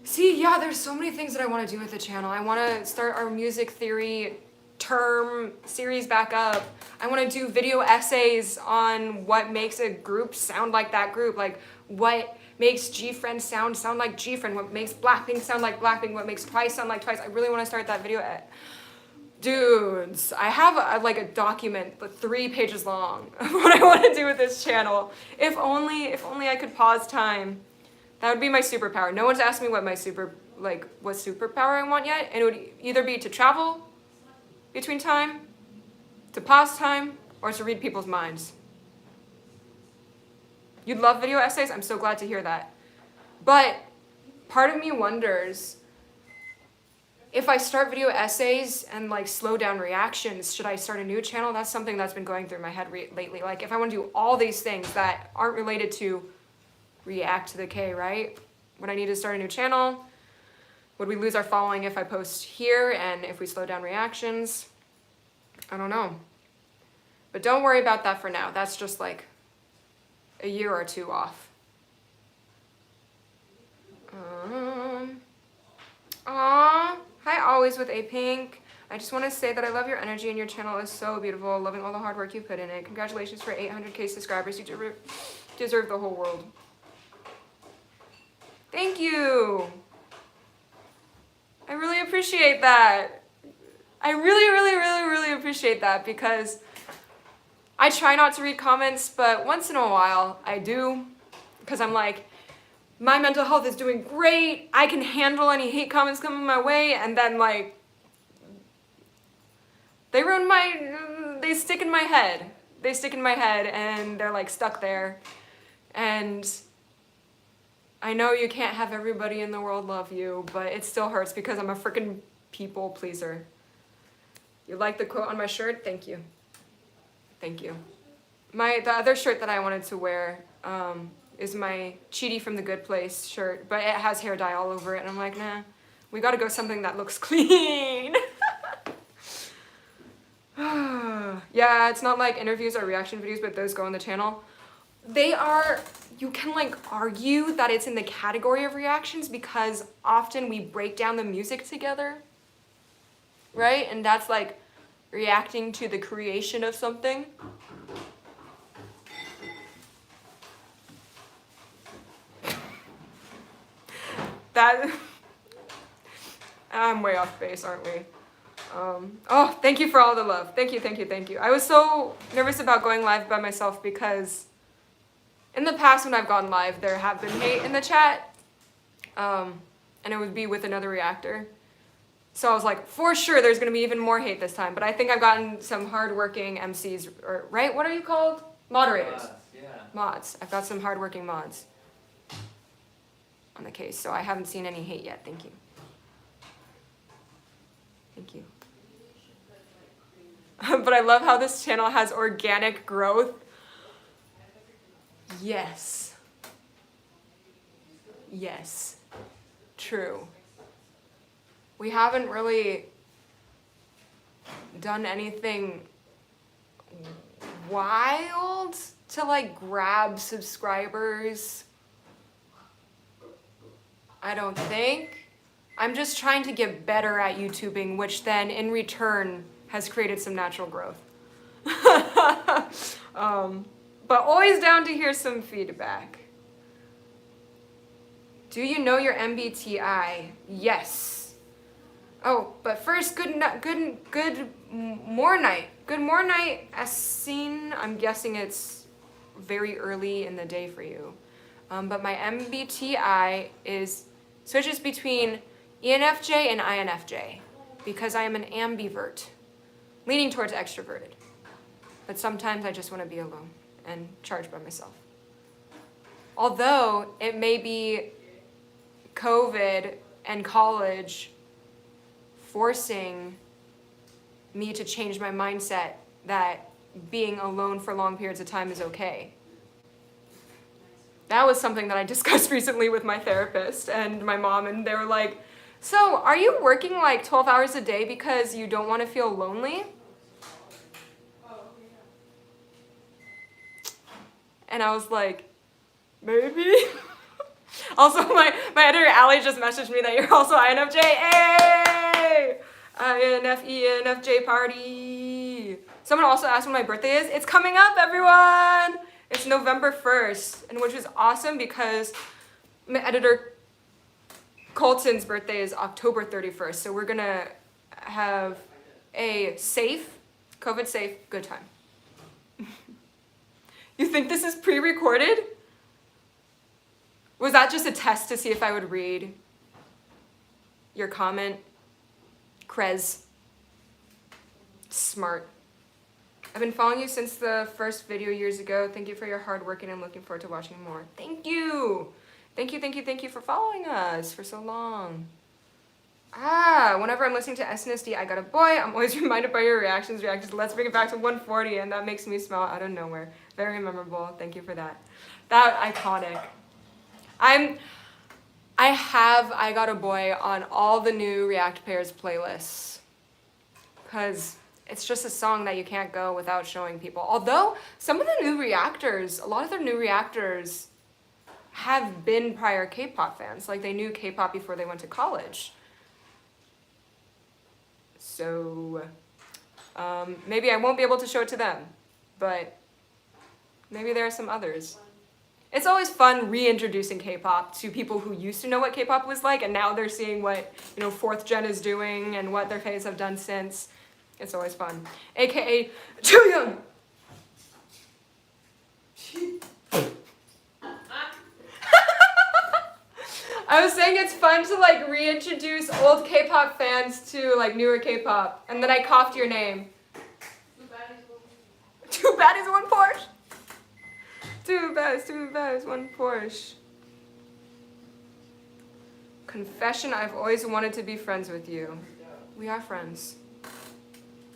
See, yeah, there's so many things that I want to do with the channel. I want to start our music theory term series back up. I want to do video essays on what makes a group sound like that group, like what makes G-Friend sound like G-Friend, what makes Blackpink sound like Blackpink, what makes Twice sound like Twice. I really want to start that video. Dudes, I have a document, 3 pages long, of what I want to do with this channel. If only I could pause time. That would be my superpower. No one's asked me what my what superpower I want yet, and it would either be to travel between time, to pause time, or to read people's minds. You'd love video essays? I'm so glad to hear that. But part of me wonders, if I start video essays and slow down reactions, should I start a new channel? That's something that's been going through my head lately. Like if I want to do all these things that aren't related to react to the K, right? Would I need to start a new channel? Would we lose our following if I post here and if we slow down reactions? I don't know. But don't worry about that for now. That's just like a year or 2 off. Aww. Hi, Always with A Pink. I just want to say that I love your energy and your channel is so beautiful. Loving all the hard work you put in it. Congratulations for 800K subscribers. You deserve the whole world. Thank you. I really appreciate that. I really appreciate that because I try not to read comments, but once in a while I do because I'm like, my mental health is doing great. I can handle any hate comments coming my way, and then they stick in my head. They stick in my head and they're stuck there. And I know you can't have everybody in the world love you, but it still hurts because I'm a freaking people pleaser. You like the quote on my shirt? Thank you. Thank you. The other shirt that I wanted to wear is my Cheaty from The Good Place shirt, but it has hair dye all over it, and I'm like, nah, we gotta go something that looks clean. Yeah, it's not like interviews or reaction videos, but those go on the channel. You can argue that it's in the category of reactions because often we break down the music together, right? And that's reacting to the creation of something. I'm way off base, aren't we? Oh, thank you for all the love. Thank you, thank you, thank you. I was so nervous about going live by myself because in the past when I've gone live, there have been hate in the chat. And it would be with another reactor. So I was like, for sure there's gonna be even more hate this time. But I think I've gotten some hardworking MCs, or right? What are you called? Moderators. Yeah. Mods. I've got some hardworking mods on the case, so I haven't seen any hate yet. Thank you. Thank you. But I love how this channel has organic growth. Yes. Yes. True. We haven't really done anything wild to like grab subscribers. I don't think. I'm just trying to get better at YouTubing, which then in return has created some natural growth. But always down to hear some feedback. Do you know your MBTI? Yes. Oh, but first, good night, Essine. I'm guessing it's very early in the day for you. But my MBTI switches between ENFJ and INFJ because I am an ambivert, leaning towards extroverted. But sometimes I just want to be alone and charge by myself. Although it may be COVID and college forcing me to change my mindset that being alone for long periods of time is okay. That was something that I discussed recently with my therapist and my mom, and they were like, so are you working like 12 hours a day because you don't want to feel lonely? And I was like, maybe. Also, my editor, Allie, just messaged me that you're also INFJ. Hey! INFJ party. Someone also asked when my birthday is. It's coming up, everyone! It's November 1st, and which is awesome because my editor, Colton's birthday is October 31st. So we're gonna have a safe, COVID-safe, good time. You think this is pre-recorded? Was that just a test to see if I would read your comment? Krez. Smart. I've been following you since the first video years ago. Thank you for your hard work and I'm looking forward to watching more. Thank you. Thank you, thank you, thank you for following us for so long. Whenever I'm listening to SNSD, I Got a Boy, I'm always reminded by your reactions. Let's bring it back to 140, and that makes me smile out of nowhere. Very memorable. Thank you for that. That iconic. I have I Got a Boy on all the new React Pairs playlists because it's just a song that you can't go without showing people. Although some of the new reactors, a lot of their new reactors have been prior K-pop fans. Like they knew K-pop before they went to college. So maybe I won't be able to show it to them, but maybe there are some others. It's always fun reintroducing K-pop to people who used to know what K-pop was like, and now they're seeing what, fourth gen is doing and what their faves have done since. It's always fun. AKA Chuyoung. I was saying it's fun to like reintroduce old K-pop fans to like newer K-pop, and then I coughed your name. Two baddies, one Porsche. Two baddies, one Porsche. Confession, I've always wanted to be friends with you. We are friends.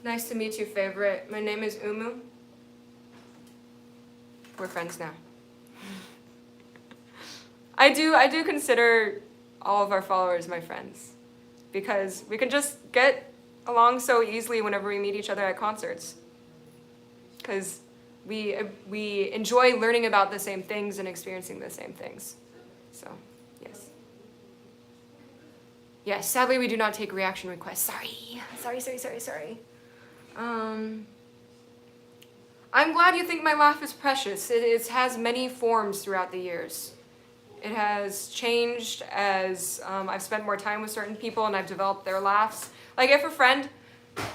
Nice to meet you, favorite. My name is Umu. We're friends now. I do consider all of our followers my friends because we can just get along so easily whenever we meet each other at concerts. Because we enjoy learning about the same things and experiencing the same things. So, yes. Yes, sadly we do not take reaction requests. Sorry. I'm glad you think my laugh is precious. It has many forms throughout the years. It has changed as I've spent more time with certain people and I've developed their laughs. Like if a friend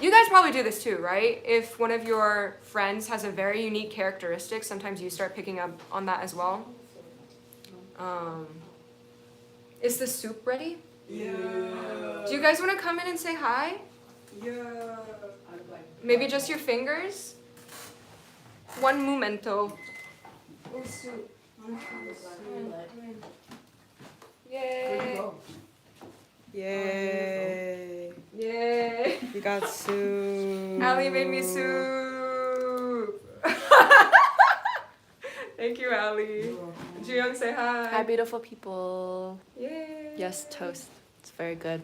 You guys probably do this too, right? If one of your friends has a very unique characteristic, sometimes you start picking up on that as well. Is the soup ready? Yeah. Do you guys want to come in and say hi? Yeah. Maybe just your fingers? One momento. Oh, soup. Yay! Yay. Yay! We got soup. Allie made me soup. Thank you, Allie. Jiyoung, say hi. Hi, beautiful people. Yay! Yes, toast. It's very good.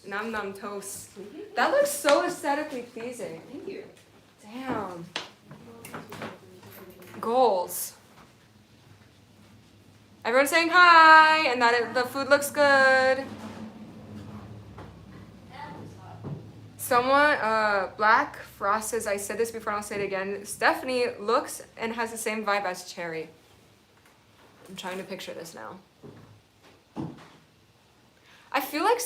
Nom nom toast. That looks so aesthetically pleasing. Thank you. Damn. Goals. Everyone's saying hi, and that the food looks good. Someone, Black Frost says, I said this before, I'll say it again. Stephanie looks and has the same vibe as Cherry. I'm trying to picture this now. I feel like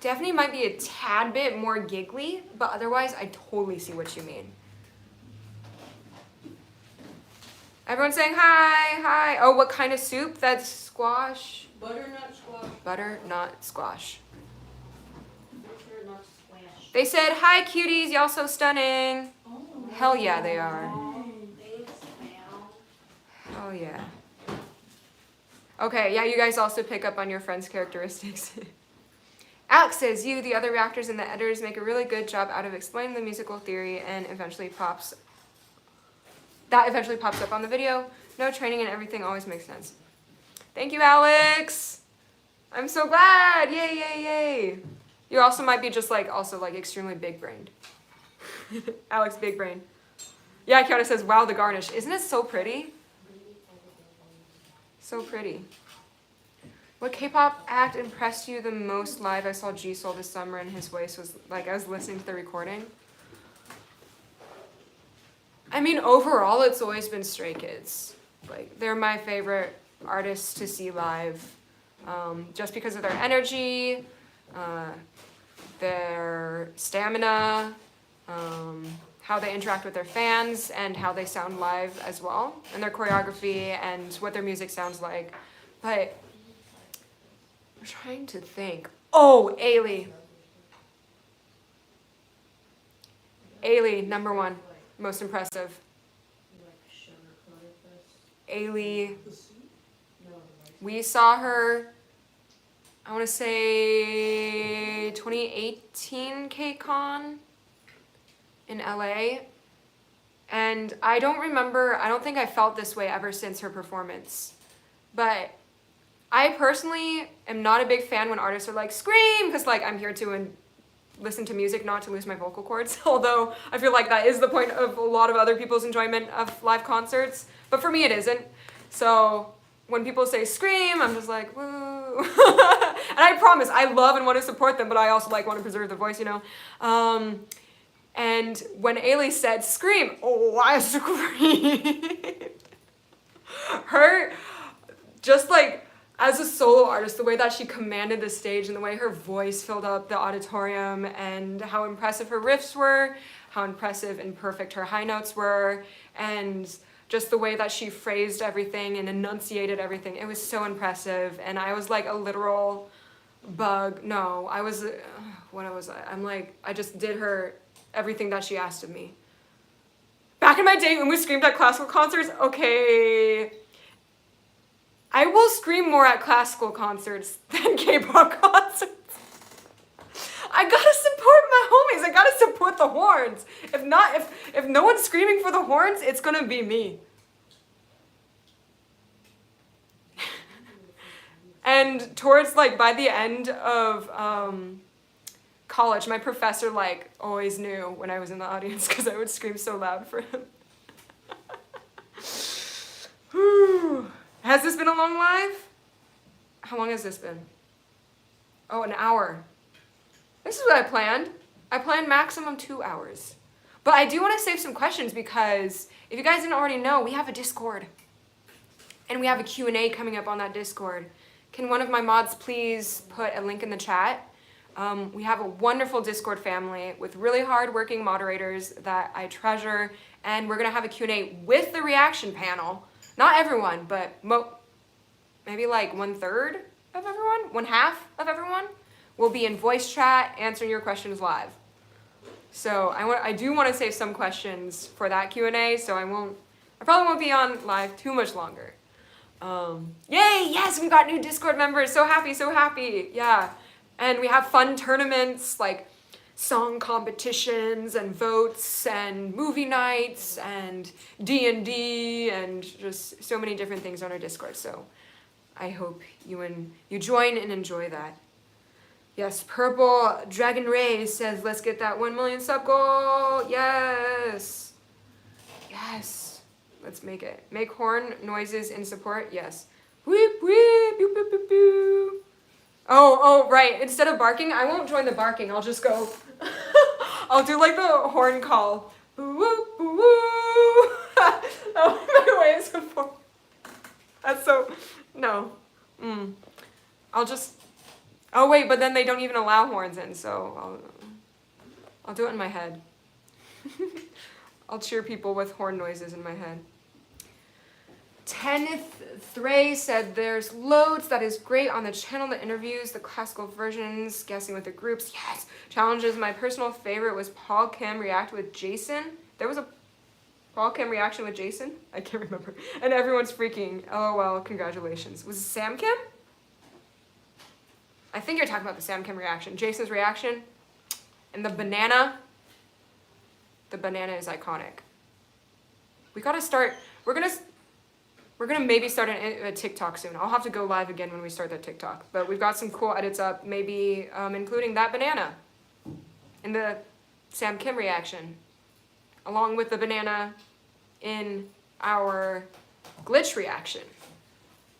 Stephanie might be a tad bit more giggly, but otherwise I totally see what you mean. Everyone's saying hi, hi. Oh, what kind of soup? That's squash. Butternut squash. Butternut squash. Butternut squash. They said, hi cuties, y'all so stunning. Oh. Hell yeah, they are. Thanks, Mal. Hell yeah. Okay, yeah, you guys also pick up on your friends' characteristics. Alex says, you, the other reactors and the editors make a really good job out of explaining the musical theory and eventually pops up on the video. No training and everything always makes sense. Thank you, Alex. I'm so glad. Yay, yay, yay. You also might be just also extremely big brained. Alex, big brain. Yeah, Kiana says, wow, the garnish. Isn't it so pretty? So pretty. What K-pop act impressed you the most live? I saw Jisoo this summer and his voice was like, I was listening to the recording. I mean, overall, it's always been Stray Kids. Like, they're my favorite artists to see live, just because of their energy, their stamina, how they interact with their fans, and how they sound live as well, and their choreography and what their music sounds like. But I'm trying to think. Oh, Ailey. Ailey, number one. Most impressive. Ailey. We saw her, I want to say 2018 KCON in LA. And I don't think I felt this way ever since her performance. But I personally am not a big fan when artists are like, scream, because I'm here to listen to music, not to lose my vocal cords. Although I feel like that is the point of a lot of other people's enjoyment of live concerts. But for me, it isn't. So when people say scream, I'm just like, woo. And I promise, I love and want to support them, but I also want to preserve the voice, you know. And when Ailey said scream, oh, I screamed. Her, just as a solo artist, the way that she commanded the stage and the way her voice filled up the auditorium and how impressive her riffs were, how impressive and perfect her high notes were, and just the way that she phrased everything and enunciated everything. It was so impressive. And I was like a literal bug. No, I was, what was I? I just did her everything that she asked of me. Back in my day when we screamed at classical concerts, okay, I will scream more at classical concerts than K-pop concerts. I gotta support my homies. I gotta support the horns. If not, if no one's screaming for the horns, it's gonna be me. And towards by the end of college, my professor always knew when I was in the audience because I would scream so loud for him. Whew. Has this been a long live? How long has this been? Oh, an hour. This is what I planned. I planned maximum 2 hours. But I do want to save some questions because if you guys didn't already know, we have a Discord. And we have a Q&A coming up on that Discord. Can one of my mods please put a link in the chat? We have a wonderful Discord family with really hard-working moderators that I treasure, and we're gonna have a Q&A with the reaction panel. Not everyone, but maybe like 1/3 of everyone, 1/2 of everyone will be in voice chat answering your questions live. So I do want to save some questions for that Q&A, so I probably won't be on live too much longer. Yay, yes, we got new Discord members. So happy, so happy. Yeah. And we have fun tournaments like song competitions and votes and movie nights and D&D and just so many different things on our Discord. So I hope you join and enjoy that. Yes, Purple Dragon Ray says, let's get that 1 million sub goal. Yes. Yes. Let's make it. Make horn noises in support. Yes. Whip, whip, boop, boop, boop, boop. Oh, right. Instead of barking, I won't join the barking. I'll just go. I'll do like the horn call. Boo, woo, boo, woo. Oh, my way is support. That's so, no. I'll just, oh wait, but then they don't even allow horns in, so I'll do it in my head. I'll cheer people with horn noises in my head. 10th Thray said there's loads that is great on the channel, the interviews, the classical versions, guessing with the groups. Yes! Challenges. My personal favorite was Paul Kim react with Jason. There was a Paul Kim reaction with Jason? I can't remember. And everyone's freaking. LOL, congratulations. Was it Sam Kim? I think you're talking about the Sam Kim reaction. Jason's reaction. And the banana. The banana is iconic. We gotta start, we're gonna maybe start a TikTok soon. I'll have to go live again when we start that TikTok. But we've got some cool edits up, maybe including that banana in the Sam Kim reaction, along with the banana in our glitch reaction.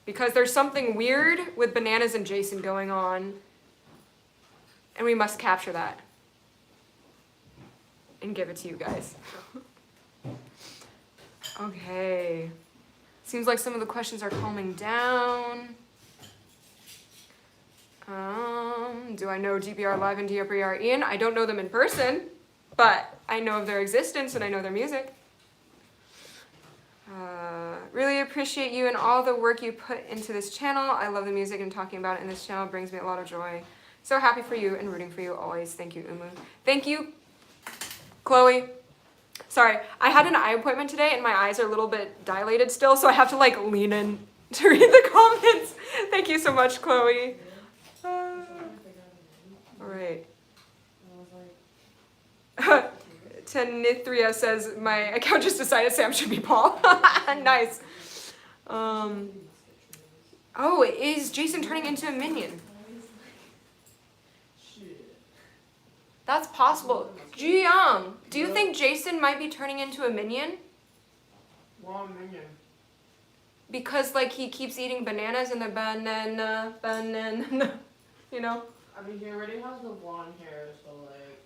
Because there's something weird with bananas and Jason going on, and we must capture that and give it to you guys. Okay. Seems like some of the questions are calming down. Do I know DPR Live and DPR Ian? I don't know them in person, but I know of their existence and I know their music. Really appreciate you and all the work you put into this channel. I love the music and talking about it in this channel brings me a lot of joy. So happy for you and rooting for you always. Thank you, Umu. Thank you, Chloe. Sorry, I had an eye appointment today and my eyes are a little bit dilated still, so I have to like lean in to read the comments. Thank you so much, Chloe. All right. 10Nithria says, my account just decided Sam should be Paul. Nice. Oh, is Jason turning into a minion? That's possible. Jiyoung, do you think Jason might be turning into a minion? Wrong minion. Because like he keeps eating bananas and the banana, you know? I mean, he already has the blonde hair, so like.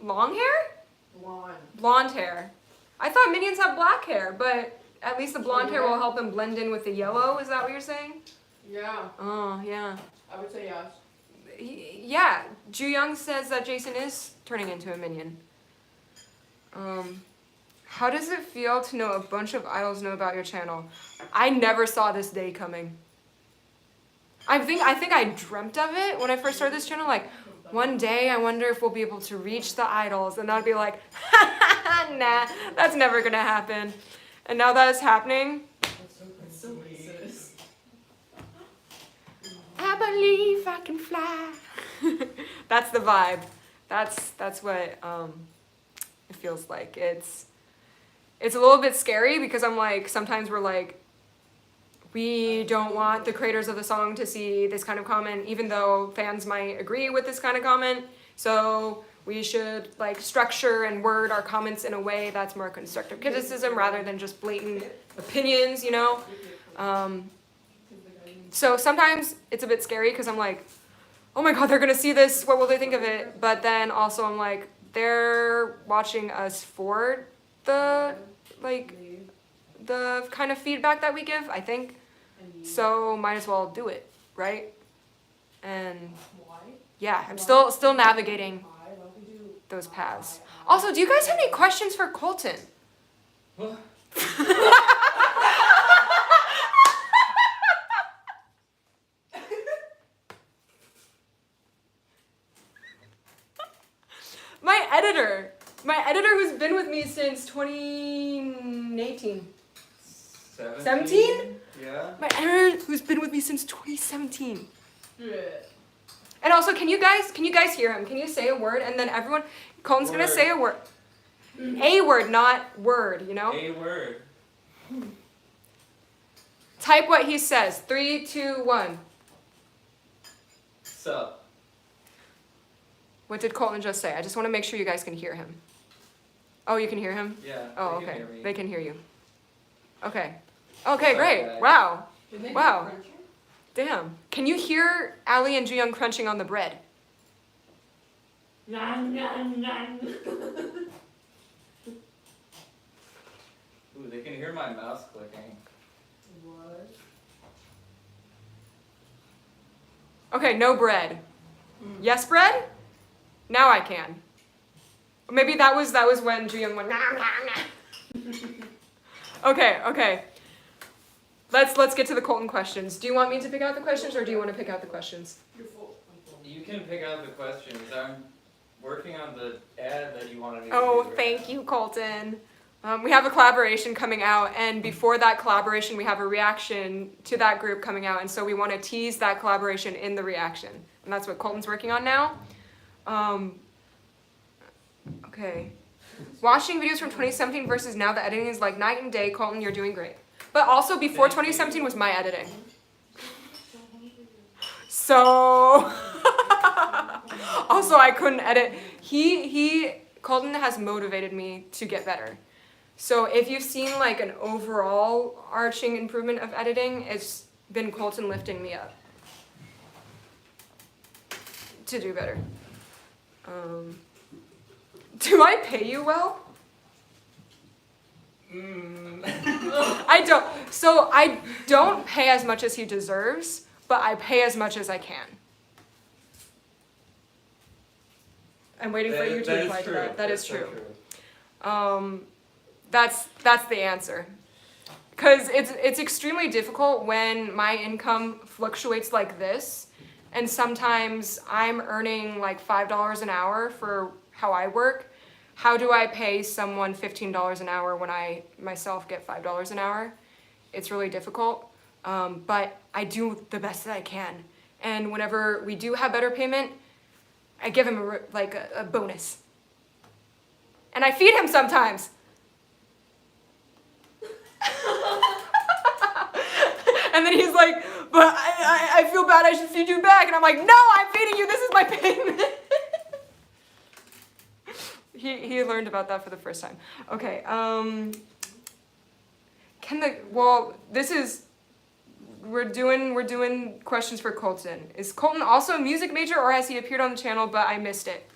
Long hair? Blonde. Blonde hair. I thought minions have black hair, but at least the blonde hair will help them blend in with the yellow. Is that what you're saying? Yeah. Oh, yeah. I would say yes. Yeah, Jiyoung says that Jason is turning into a minion. How does it feel to know a bunch of idols know about your channel? I never saw this day coming. I think I dreamt of it when I first started this channel. Like, one day I wonder if we'll be able to reach the idols, and I'd be like, nah, that's never gonna happen. And now that it's happening, I believe I can fly. That's the vibe. That's what it feels like. It's a little bit scary because I'm like, sometimes we're like, we don't want the creators of the song to see this kind of comment, even though fans might agree with this kind of comment. So we should like structure and word our comments in a way that's more constructive criticism rather than just blatant opinions, you know? So sometimes it's a bit scary because I'm like, oh my god, they're gonna see this, what will they think of it? But then also I'm like, they're watching us for the kind of feedback that we give, I think. So might as well do it, right? And Why? yeah, I'm still navigating those paths. Also, do you guys have any questions for Colton? What? My editor who's been with me since 2018. 17? Yeah. My editor who's been with me since 2017. Yeah. And also, can you guys hear him? Can you say a word and then everyone, Colton's gonna Word. say a word. A word, not word, you know? A word. Type what he says. 3, 2, 1. Sup. What did Colton just say? I just want to make sure you guys can hear him. Oh, you can hear him? Yeah. Oh, they can okay. hear me. They can hear you. Okay. Okay, What's up, great. guys? Wow. Can they Wow. be crunching? Damn. Can you hear Ali and Jiyoung crunching on the bread? Nom, nom, nom. Ooh, they can hear my mouse clicking. What? Okay, no bread. Yes, bread? Now I can. Maybe that was when Jiyoung went nah, nah, nah. Okay. Let's get to the Colton questions. Do you want me to pick out the questions or do you want to pick out the questions? You're full. I'm full. You can pick out the questions. I'm working on the ad that you wanted me to Oh, do right thank now. you, Colton. We have a collaboration coming out, and before that collaboration, we have a reaction to that group coming out, and so we want to tease that collaboration in the reaction, and that's what Colton's working on now. Okay. Watching videos from 2017 versus now, the editing is like night and day. Colton, you're doing great. But also, before Thank you. 2017 was my editing. So, also I couldn't edit. Colton has motivated me to get better. So if you've seen like an overall arching improvement of editing, it's been Colton lifting me up to do better. Do I pay you well? I don't. So I don't pay as much as he deserves, but I pay as much as I can. I'm waiting for you to That is reply to true. that. That is That's so true. That's the answer. Because it's extremely difficult when my income fluctuates like this, and sometimes I'm earning like $5 an hour for how I work. How do I pay someone $15 an hour when I myself get $5 an hour? It's really difficult, but I do the best that I can. And whenever we do have better payment, I give him a bonus. And I feed him sometimes. And then he's like, but I feel bad, I should feed you back. And I'm like, no, I'm feeding you, this is my payment. He learned about that for the first time. Okay, we're doing questions for Colton. Is Colton also a music major or has he appeared on the channel but I missed it?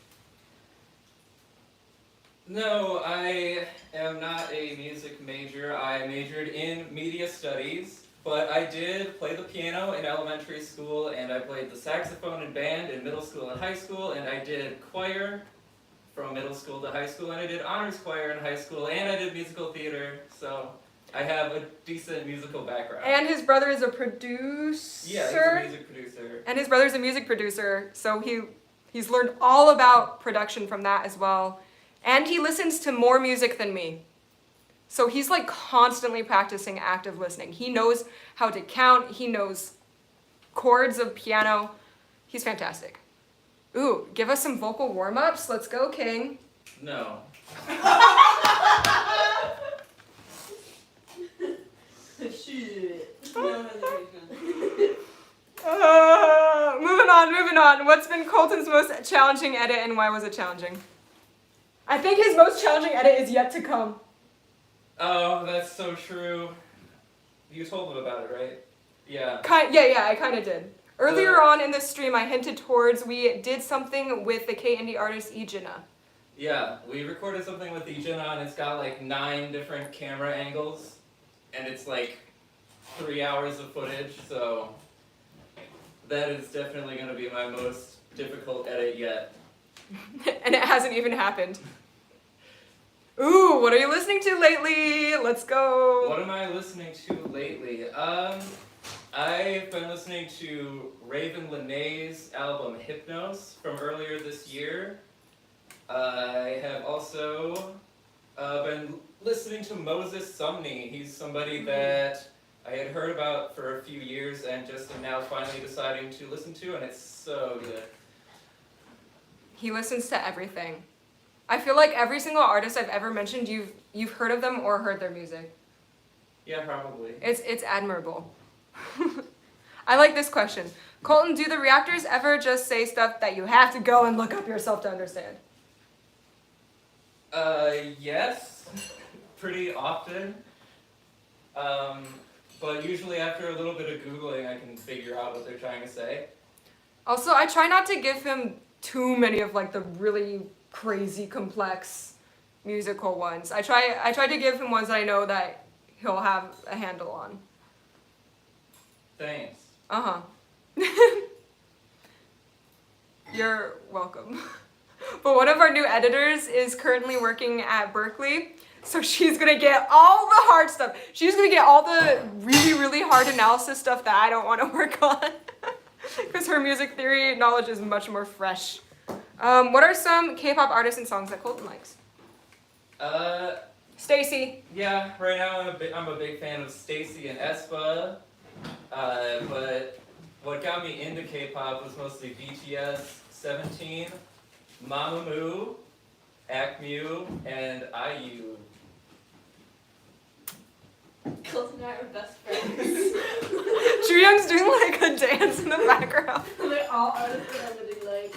No, I am not a music major. I majored in media studies, but I did play the piano in elementary school, and I played the saxophone in band in middle school and high school, and I did choir from middle school to high school, and I did honors choir in high school, and I did musical theater, so I have a decent musical background. And his brother is a producer? Yeah, he's a music producer. And his brother's a music producer, so he's learned all about production from that as well. And he listens to more music than me. So he's like constantly practicing active listening. He knows how to count, he knows chords of piano. He's fantastic. Ooh, give us some vocal warm-ups. Let's go, King. No. Shit. No hesitation. Moving on. What's been Colton's most challenging edit and why was it challenging? I think his most challenging edit is yet to come. Oh, that's so true. You told him about it, right? Yeah. Yeah, I kind of did. Earlier on in the stream, I hinted towards we did something with the K-indie artist Ijina. Yeah, we recorded something with Ijina, and it's got like 9 different camera angles, and it's like 3 hours of footage, so that is definitely going to be my most difficult edit yet. And it hasn't even happened. Ooh, what are you listening to lately? Let's go. What am I listening to lately? I've been listening to Raven Lenae's album Hypnos from earlier this year. I have also been listening to Moses Sumney. He's somebody that I had heard about for a few years and just am now finally deciding to listen to, and it's so good. He listens to everything. I feel like every single artist I've ever mentioned, you've heard of them or heard their music. Yeah, probably. It's admirable. I like this question. Colton, do the reactors ever just say stuff that you have to go and look up yourself to understand? Yes, pretty often. But usually after a little bit of Googling, I can figure out what they're trying to say. Also, I try not to give him too many of like the really crazy complex musical ones. I try to give him ones that I know that he'll have a handle on. Thanks. Uh-huh. You're welcome. But one of our new editors is currently working at Berkeley, so she's gonna get all the hard stuff. She's gonna get all the really, really hard analysis stuff that I don't want to work on. Because her music theory knowledge is much more fresh. What are some K-pop artists and songs that Colton likes? Stacy. Yeah, right now I'm a big fan of Stacy and aespa. But what got me into K-pop was mostly BTS, 17, Mamamoo, ACMU, and IU. Colton and I are best friends. Juyoung's doing like a dance in the background. They're all artists that I really like.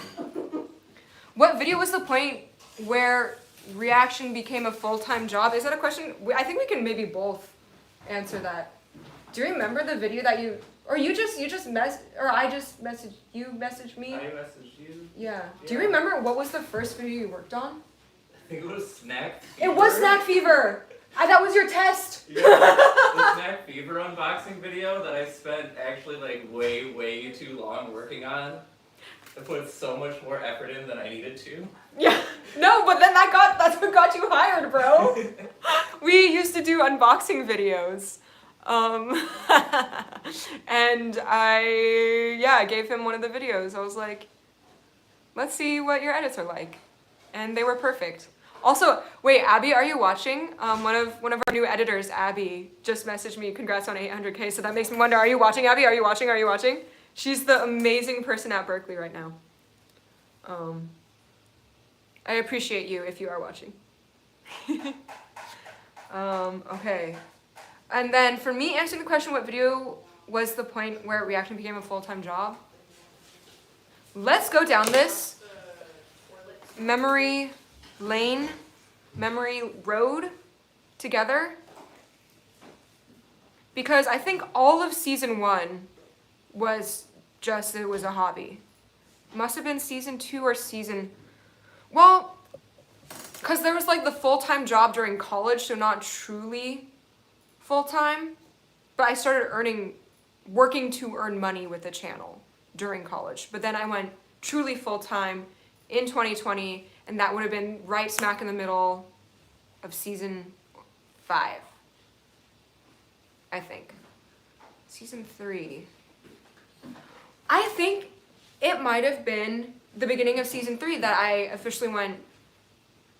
What video was the point where reaction became a full-time job? Is that a question? I think we can maybe both answer that. Do you remember the video that you I just messaged you messaged me? I messaged you. Yeah. Do you Yeah. remember what was the first video you worked on? I think it was Snack Fever. It was Snack Fever. That was your test. Yeah, the Snack Fever unboxing video that I spent actually like way too long working on. I put so much more effort in than I needed to. Yeah. No, but then that's what got you hired, bro. We used to do unboxing videos. And I gave him one of the videos. I was like, let's see what your edits are like. And they were perfect. Also, wait, Abby, are you watching? One of our new editors, Abby, just messaged me, congrats on 800K. So that makes me wonder, are you watching, Abby? Are you watching? Are you watching? She's the amazing person at Berkeley right now. I appreciate you if you are watching. Okay. And then for me answering the question, what video was the point where reaction became a full-time job? Let's go down this memory lane, memory road together. Because I think all of season 1 was just, it was a hobby. Must have been season 2 or well, because there was like the full-time job during college, so not truly full-time, but I started working to earn money with the channel during college. But then I went truly full-time in 2020, and that would have been right smack in the middle of season 5, I think. Season 3. I think it might have been the beginning of season 3 that I officially went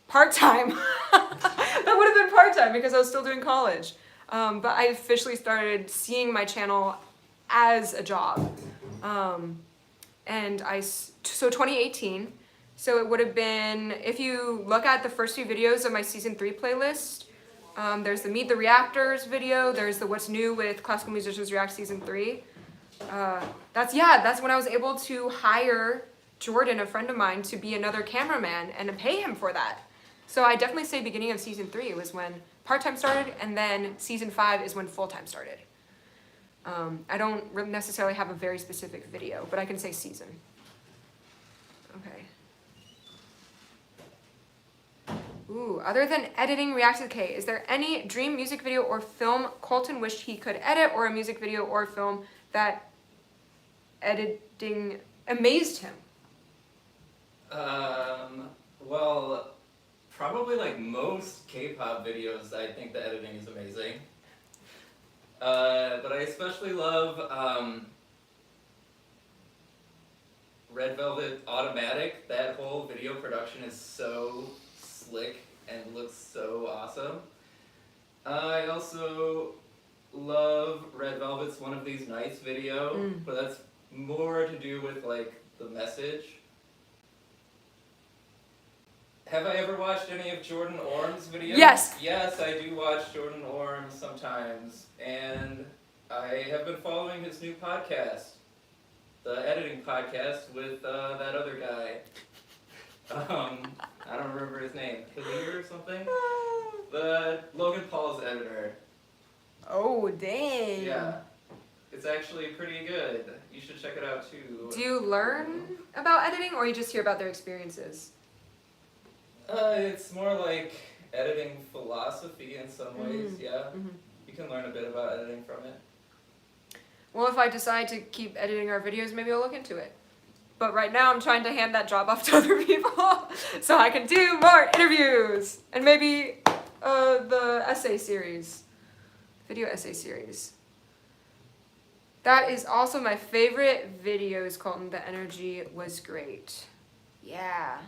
part-time. That would have been part-time because I was still doing college. But I officially started seeing my channel as a job. So 2018, so it would have been, if you look at the first few videos of my season 3 playlist, there's the Meet the Reactors video, there's the What's New with Classical Musicians React season 3. That's when I was able to hire Jordan, a friend of mine, to be another cameraman and to pay him for that. So I definitely say beginning of season 3 was when part-time started, and then season 5 is when full-time started. I don't necessarily have a very specific video, but I can say season. Okay. Ooh, other than editing React to the K, is there any dream music video or film Colton wished he could edit, or a music video or film that editing amazed him? Well, probably like most K-pop videos, I think the editing is amazing. But I especially love Red Velvet Automatic. That whole video production is so slick and looks so awesome. I also love Red Velvet's One of These Nights video, but that's more to do with like the message. Have I ever watched any of Jordan Orm's videos? Yes. Yes, I do watch Jordan Orm sometimes, and I have been following his new podcast, the editing podcast with that other guy. I don't remember his name, Khalid or something? The Logan Paul's editor. Oh, dang. Yeah. It's actually pretty good. You should check it out too. Do you learn about editing or you just hear about their experiences? It's more like editing philosophy in some ways, yeah. You can learn a bit about editing from it. Well, if I decide to keep editing our videos, maybe I'll look into it. But right now I'm trying to hand that job off to other people so I can do more interviews and maybe the essay series, video essay series. That is also my favorite videos, Colton. The energy was great. Yeah.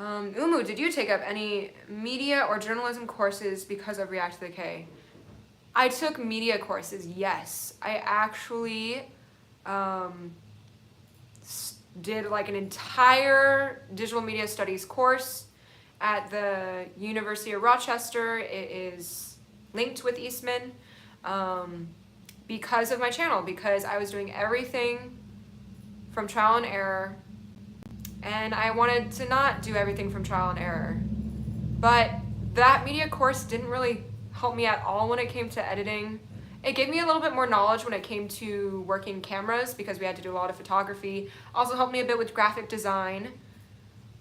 Umu, did you take up any media or journalism courses because of React to the K? I took media courses, yes. I actually did like an entire digital media studies course at the University of Rochester. It is linked with Eastman because of my channel, because I was doing everything from trial and error, and I wanted to not do everything from trial and error. But that media course didn't really help me at all when it came to editing. It gave me a little bit more knowledge when it came to working cameras because we had to do a lot of photography. Also helped me a bit with graphic design.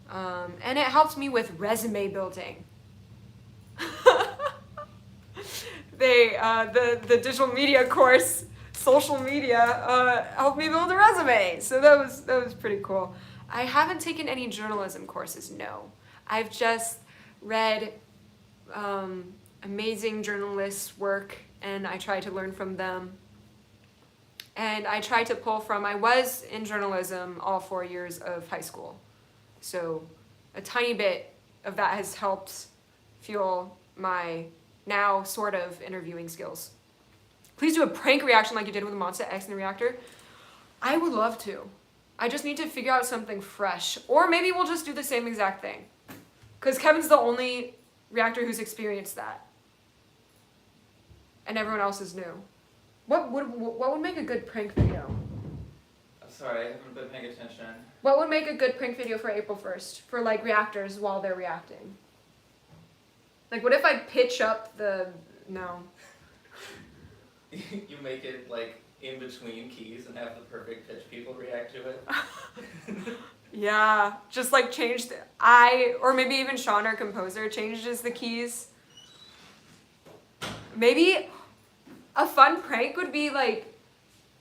And it helped me with resume building. The digital media course, social media, helped me build a resume. So that was pretty cool. I haven't taken any journalism courses, no. I've just read amazing journalists' work, and I try to learn from them. And I try to pull from, I was in journalism all 4 years of high school. So a tiny bit of that has helped fuel my now sort of interviewing skills. Please do a prank reaction like you did with the Monster X in the reactor. I would love to. I just need to figure out something fresh. Or maybe we'll just do the same exact thing. Because Kevin's the only reactor who's experienced that. And everyone else is new. What would make a good prank video? I'm sorry, I haven't been paying attention. What would make a good prank video for April 1st? For like reactors while they're reacting? Like what if I pitch up the... No. You make it like in between keys and have the perfect pitch people react to it. Yeah, just like change the... or maybe even Sean, our composer, changes the keys. Maybe a fun prank would be like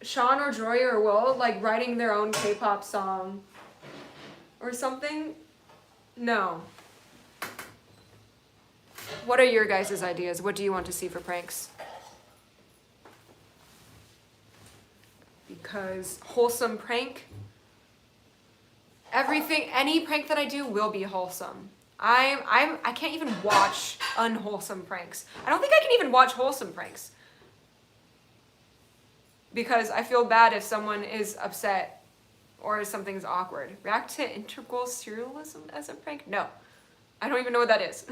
Sean or Joy or Will like writing their own K-pop song or something. No. What are your guys' ideas? What do you want to see for pranks? Because wholesome prank, everything, any prank that I do will be wholesome. I can't even watch unwholesome pranks. I don't think I can even watch wholesome pranks. Because I feel bad if someone is upset or something's awkward. React to integral serialism as a prank? No. I don't even know what that is.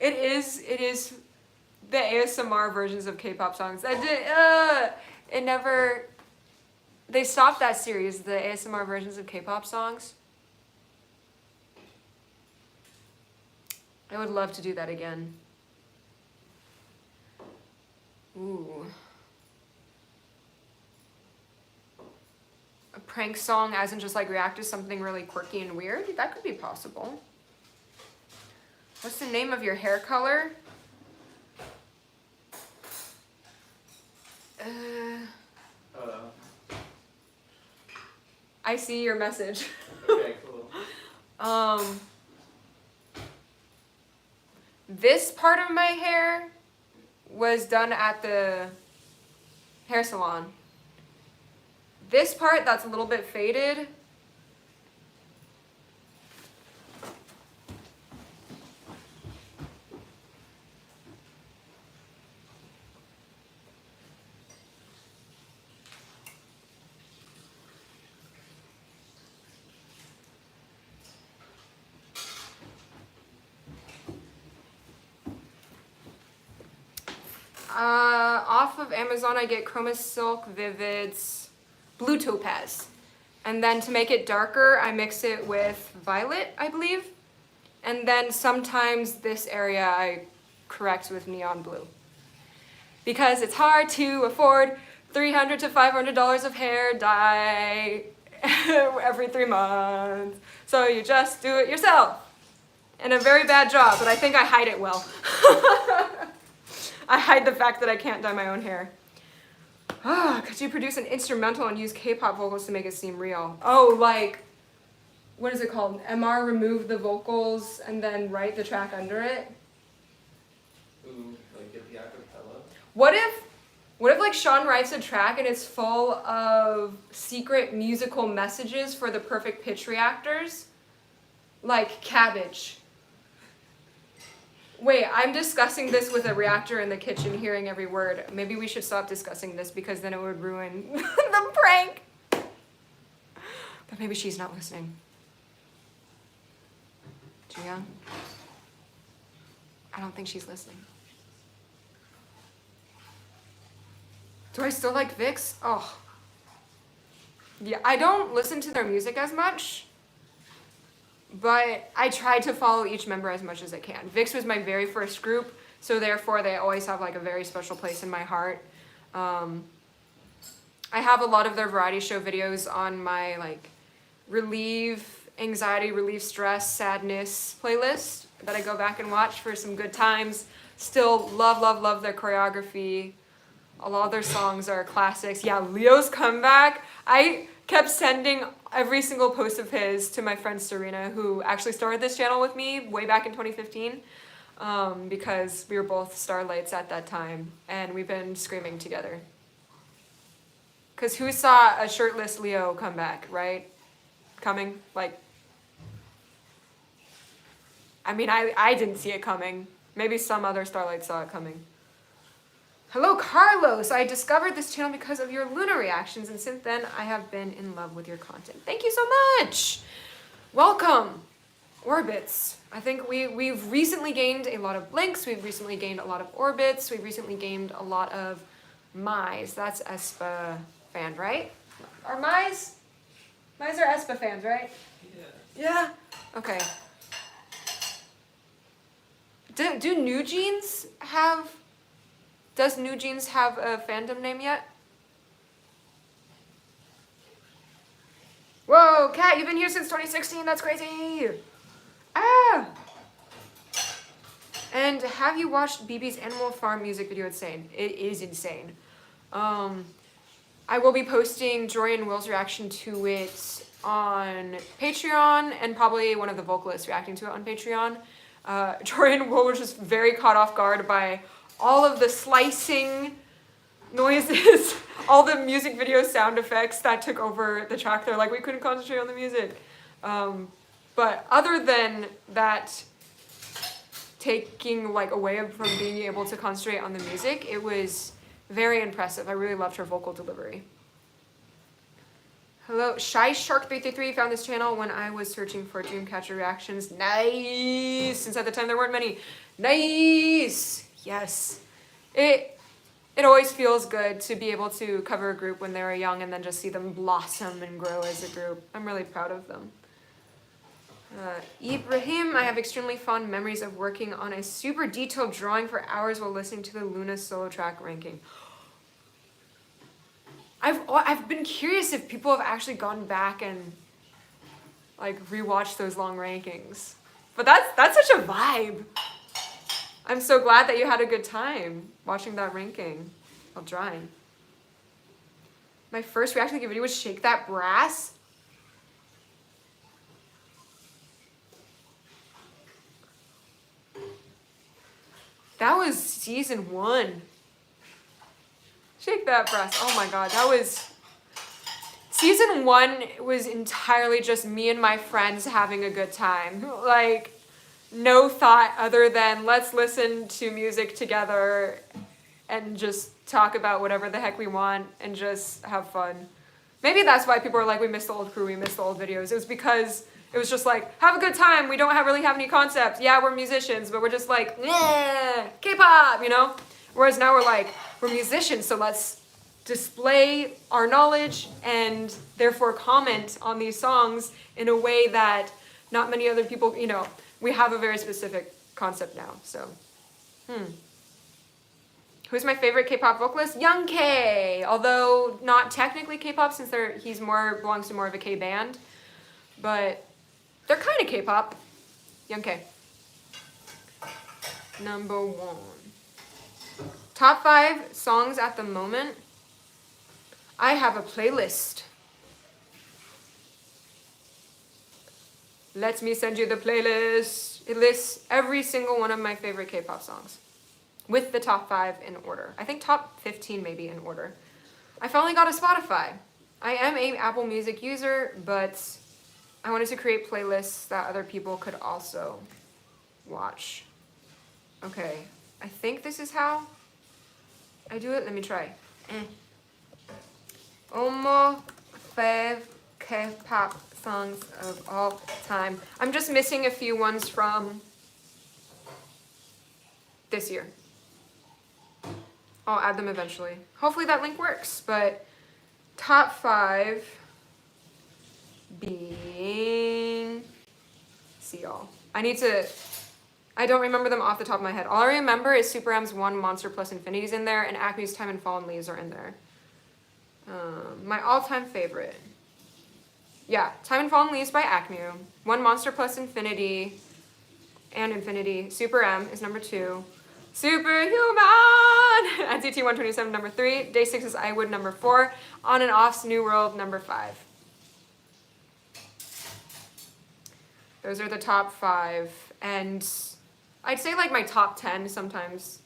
It is the ASMR versions of K-pop songs. They stopped that series, the ASMR versions of K-pop songs. I would love to do that again. Ooh. A prank song as in just like react to something really quirky and weird? That could be possible. What's the name of your hair color? I see your message. Okay, cool. This part of my hair was done at the hair salon. This part that's a little bit faded. Off of Amazon, I get Chroma Silk Vivids Blue Topaz. And then to make it darker, I mix it with violet, I believe. And then sometimes this area I correct with neon blue. Because it's hard to afford $300 to $500 of hair dye every 3 months. So you just do it yourself. And a very bad job, but I think I hide it well. I hide the fact that I can't dye my own hair. Could you produce an instrumental and use K-pop vocals to make it seem real? Oh, like, what is it called? MR remove the vocals and then write the track under it? Ooh, like get the acapella. What if like Sean writes a track and it's full of secret musical messages for the perfect pitch reactors? Like cabbage. Wait, I'm discussing this with a reactor in the kitchen, hearing every word. Maybe we should stop discussing this because then it would ruin the prank. But maybe she's not listening. Gia? I don't think she's listening. Do I still like Vix? Oh. Yeah, I don't listen to their music as much. But I try to follow each member as much as I can. Vix was my very first group, so therefore they always have like a very special place in my heart. I have a lot of their variety show videos on my like relieve anxiety, relieve stress, sadness playlist that I go back and watch for some good times. Still love their choreography. A lot of their songs are classics. Yeah, Leo's comeback. I kept sending every single post of his to my friend Serena, who actually started this channel with me way back in 2015, because we were both starlights at that time, and we've been screaming together. Because who saw a shirtless Leo come back, right? Coming? Like, I mean, I didn't see it coming. Maybe some other starlights saw it coming. Hello, Carlos! I discovered this channel because of your Luna reactions, and since then, I have been in love with your content. Thank you so much! Welcome, Orbits. I think we've recently gained a lot of blinks, we've recently gained a lot of orbits, we've recently gained a lot of Mize. That's Espa fan, right? Are Mize are Espa fans, right? Yeah. Yeah? Okay. Do New Jeans have... Does New Jeans have a fandom name yet? Whoa, Kat, you've been here since 2016. That's crazy. Ah! And have you watched BB's Animal Farm music video? Insane. It is insane. I will be posting Jory and Will's reaction to it on Patreon, and probably one of the vocalists reacting to it on Patreon. Jory and Will were just very caught off guard by all of the slicing noises, all the music video sound effects that took over the track. They're like, we couldn't concentrate on the music. But other than that, taking like away from being able to concentrate on the music, it was very impressive. I really loved her vocal delivery. Hello, Shy Shark 333 found this channel when I was searching for Dreamcatcher reactions. Nice! Since at the time there weren't many. Nice! Yes. It always feels good to be able to cover a group when they were young and then just see them blossom and grow as a group. I'm really proud of them. Ibrahim, I have extremely fond memories of working on a super detailed drawing for hours while listening to the Luna solo track ranking. I've been curious if people have actually gone back and like rewatched those long rankings. But that's such a vibe. I'm so glad that you had a good time watching that ranking while drawing. My first reaction to the video was Shake That Brass. That was season 1. Shake that breast. Oh my god, that was... Season 1 was entirely just me and my friends having a good time. Like, no thought other than let's listen to music together and just talk about whatever the heck we want and just have fun. Maybe that's why people are like, we miss the old crew, we miss the old videos. It was because it was just like, have a good time. We don't really have any concepts. Yeah, we're musicians, but we're just like, yeah, K-pop, you know? Whereas now we're like, we're musicians, so let's display our knowledge and therefore comment on these songs in a way that not many other people, you know, we have a very specific concept now, so. Who's my favorite K-pop vocalist? Young K, although not technically K-pop since he's belongs to more of a K band, but they're kind of K-pop. Young K. Number 1. Top 5 songs at the moment. I have a playlist. Let me send you the playlist. It lists every single one of my favorite K-pop songs with the top 5 in order. I think top 15 maybe in order. I finally got a Spotify. I am an Apple Music user, but I wanted to create playlists that other people could also watch. Okay, I think this is how I do it. Let me try. Almost 5 K-pop songs of all time. I'm just missing a few ones from this year. I'll add them eventually. Hopefully that link works, but top 5 being... See y'all. I don't remember them off the top of my head. All I remember is Super M's One, Monster plus Infinity's in there, and Acme's Time and Fallen Leaves are in there. My all-time favorite. Yeah, Time and Fallen Leaves by Acme. One, Monster plus Infinity and Infinity. Super M is number 2. Superhuman! NCT 127 number 3. Day 6's I Would number 4. On and Off's New World number 5. Those are the top 5. And I'd say like my top 10 sometimes.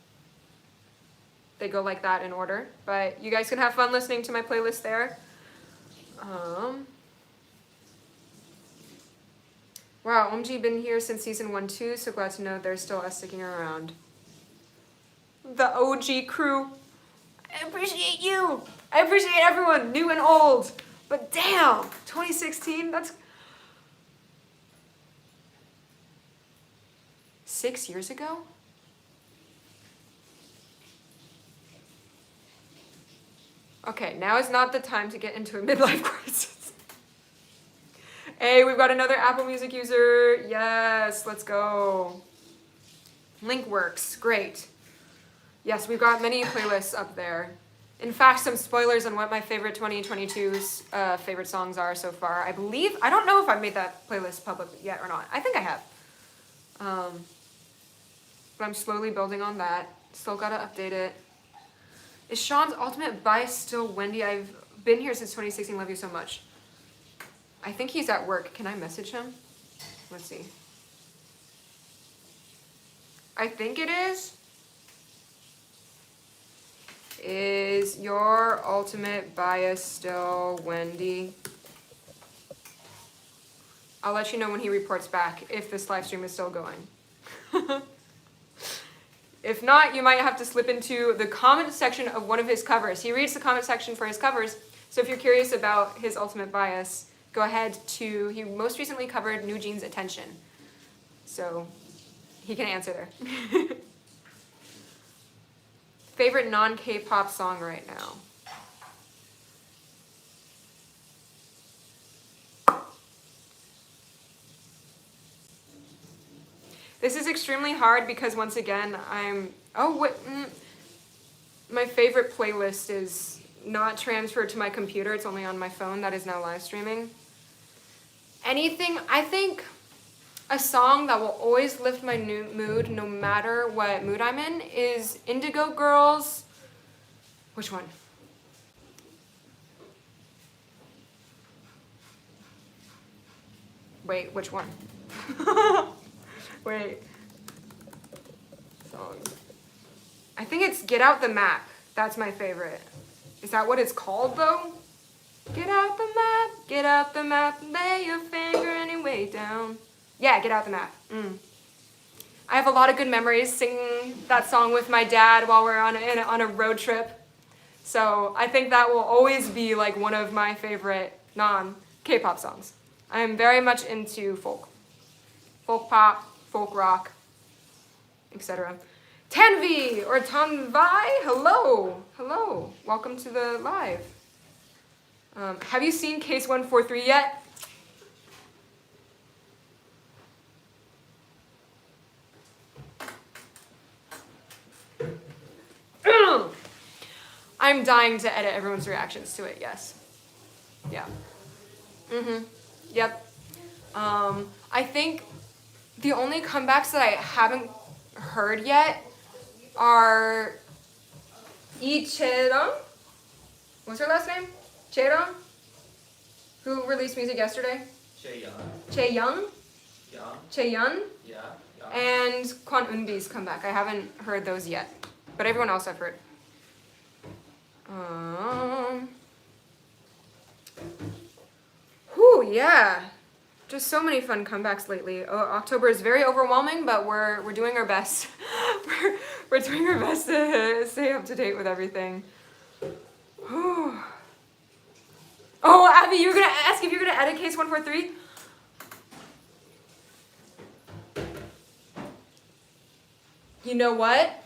They go like that in order. But you guys can have fun listening to my playlist there. Wow, OMG been here since season 1 too, so glad to know there's still us sticking around. The OG crew. I appreciate you. I appreciate everyone, new and old. But damn, 2016, that's 6 years ago? Okay, now is not the time to get into a midlife crisis. Hey, we've got another Apple Music user. Yes, let's go. Link works, great. Yes, we've got many playlists up there. In fact, some spoilers on what my favorite 2022's favorite songs are so far. I don't know if I've made that playlist public yet or not. I think I have. But I'm slowly building on that. Still gotta update it. Is Sean's ultimate bias still Wendy? I've been here since 2016. Love you so much. I think he's at work. Can I message him? Let's see. I think it is. Is your ultimate bias still Wendy? I'll let you know when he reports back if this live stream is still going. If not, you might have to slip into the comment section of one of his covers. He reads the comment section for his covers, so if you're curious about his ultimate bias, go ahead to, he most recently covered New Jeans Attention. So he can answer there. Favorite non-K-pop song right now? This is extremely hard because once again, my favorite playlist is not transferred to my computer. It's only on my phone that is now live streaming. I think a song that will always lift my mood no matter what mood I'm in is Indigo Girls. Which one? Wait, which one? Wait. Songs. I think it's Get Out the Map. That's my favorite. Is that what it's called though? Get out the map, lay your finger anyway down. Yeah, Get Out the Map. I have a lot of good memories singing that song with my dad while we're on a road trip. So I think that will always be like one of my favorite non-K-pop songs. I am very much into folk pop, folk rock, etc. Tanvi or Tanvai, hello, welcome to the live. Have you seen Case 143 yet? I'm dying to edit everyone's reactions to it, yes. Yeah. Yep. I think the only comebacks that I haven't heard yet are Lee Chae-dong. What's her last name? Chae-dong? Who released music yesterday? Chae-young? Chae-yun? Yeah. And Kwon Eunbi's comeback. I haven't heard those yet, but everyone else I've heard. Yeah. Just so many fun comebacks lately. October is very overwhelming, but we're doing our best. we're doing our best to stay up to date with everything. Oh, Abby, you were gonna ask if you're gonna edit Case 143? You know what?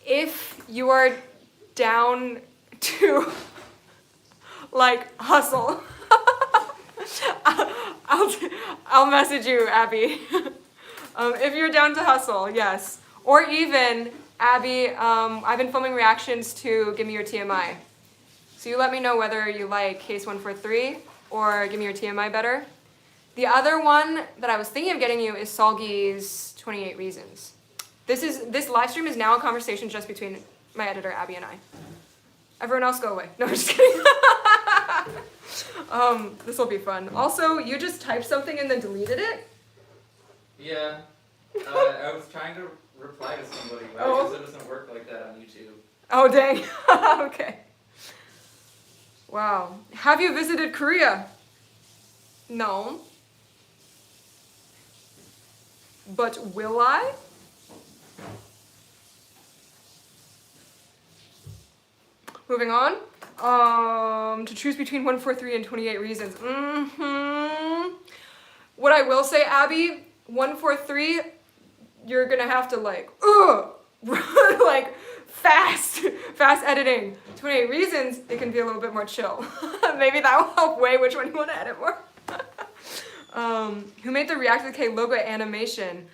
If you are down to like hustle, I'll message you, Abby. If you're down to hustle, yes. Or even, Abby, I've been filming reactions to Give Me Your TMI. So you let me know whether you like Case 143 or Give Me Your TMI better. The other one that I was thinking of getting you is Solgi's 28 Reasons. This live stream is now a conversation just between my editor, Abby, and I. Everyone else go away. No, I'm just kidding. This will be fun. Also, you just typed something and then deleted it? Yeah. I was trying to reply to somebody, but I guess it doesn't work like that on YouTube. Oh, dang. Okay. Wow. Have you visited Korea? No. But will I? Moving on. To choose between 143 and 28 Reasons. What I will say, Abby, 143, you're gonna have to like fast editing. 28 Reasons, it can be a little bit more chill. Maybe that will help weigh which one you want to edit more. Who made the React to the K logo animation?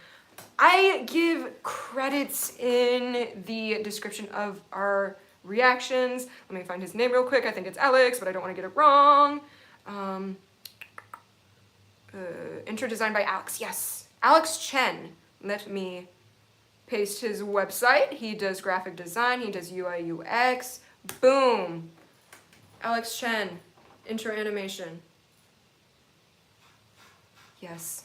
I give credits in the description of our reactions. Let me find his name real quick. I think it's Alex, but I don't want to get it wrong. Intro designed by Alex. Yes, Alex Chen. Let me paste his website. He does graphic design. He does UI UX. Boom. Alex Chen. Intro animation. Yes.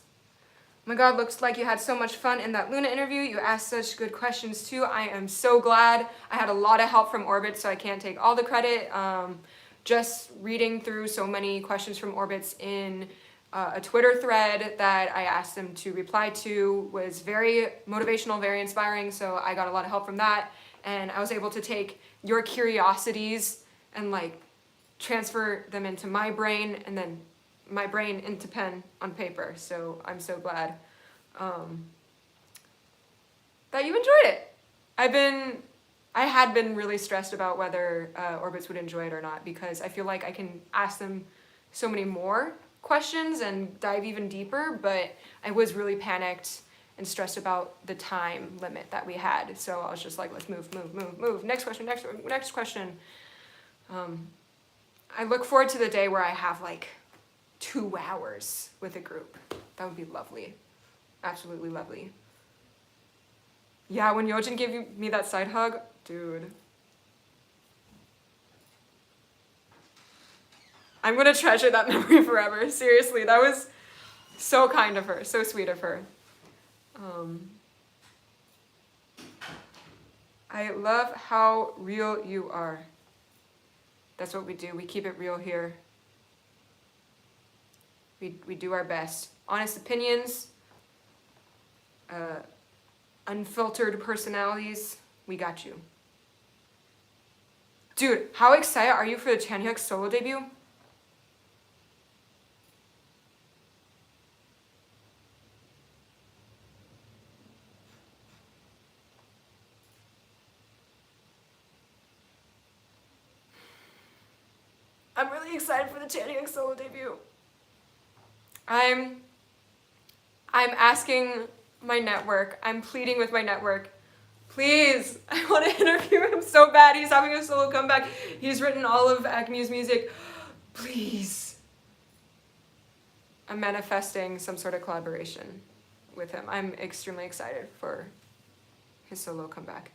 Oh my God, looks like you had so much fun in that Luna interview. You asked such good questions too. I am so glad. I had a lot of help from Orbit, so I can't take all the credit. Just reading through so many questions from Orbits in a Twitter thread that I asked them to reply to was very motivational, very inspiring, so I got a lot of help from that. And I was able to take your curiosities and like transfer them into my brain and then my brain into pen on paper. So I'm so glad that you enjoyed it. I had been really stressed about whether Orbits would enjoy it or not, because I feel like I can ask them so many more questions and dive even deeper, but I was really panicked and stressed about the time limit that we had. So I was just like, let's move. Next question. I look forward to the day where I have like 2 hours with a group. That would be lovely. Absolutely lovely. Yeah, when Yojin gave me that side hug, dude. I'm gonna treasure that memory forever. Seriously, that was so kind of her, so sweet of her. I love how real you are. That's what we do. We keep it real here. We do our best. Honest opinions, unfiltered personalities. We got you. Dude, how excited are you for the Chanhyuk solo debut? I'm really excited for the Chanhyuk solo debut. I'm asking my network, I'm pleading with my network, please, I want to interview him so bad. He's having a solo comeback. He's written all of Acme's music. Please. I'm manifesting some sort of collaboration with him. I'm extremely excited for his solo comeback.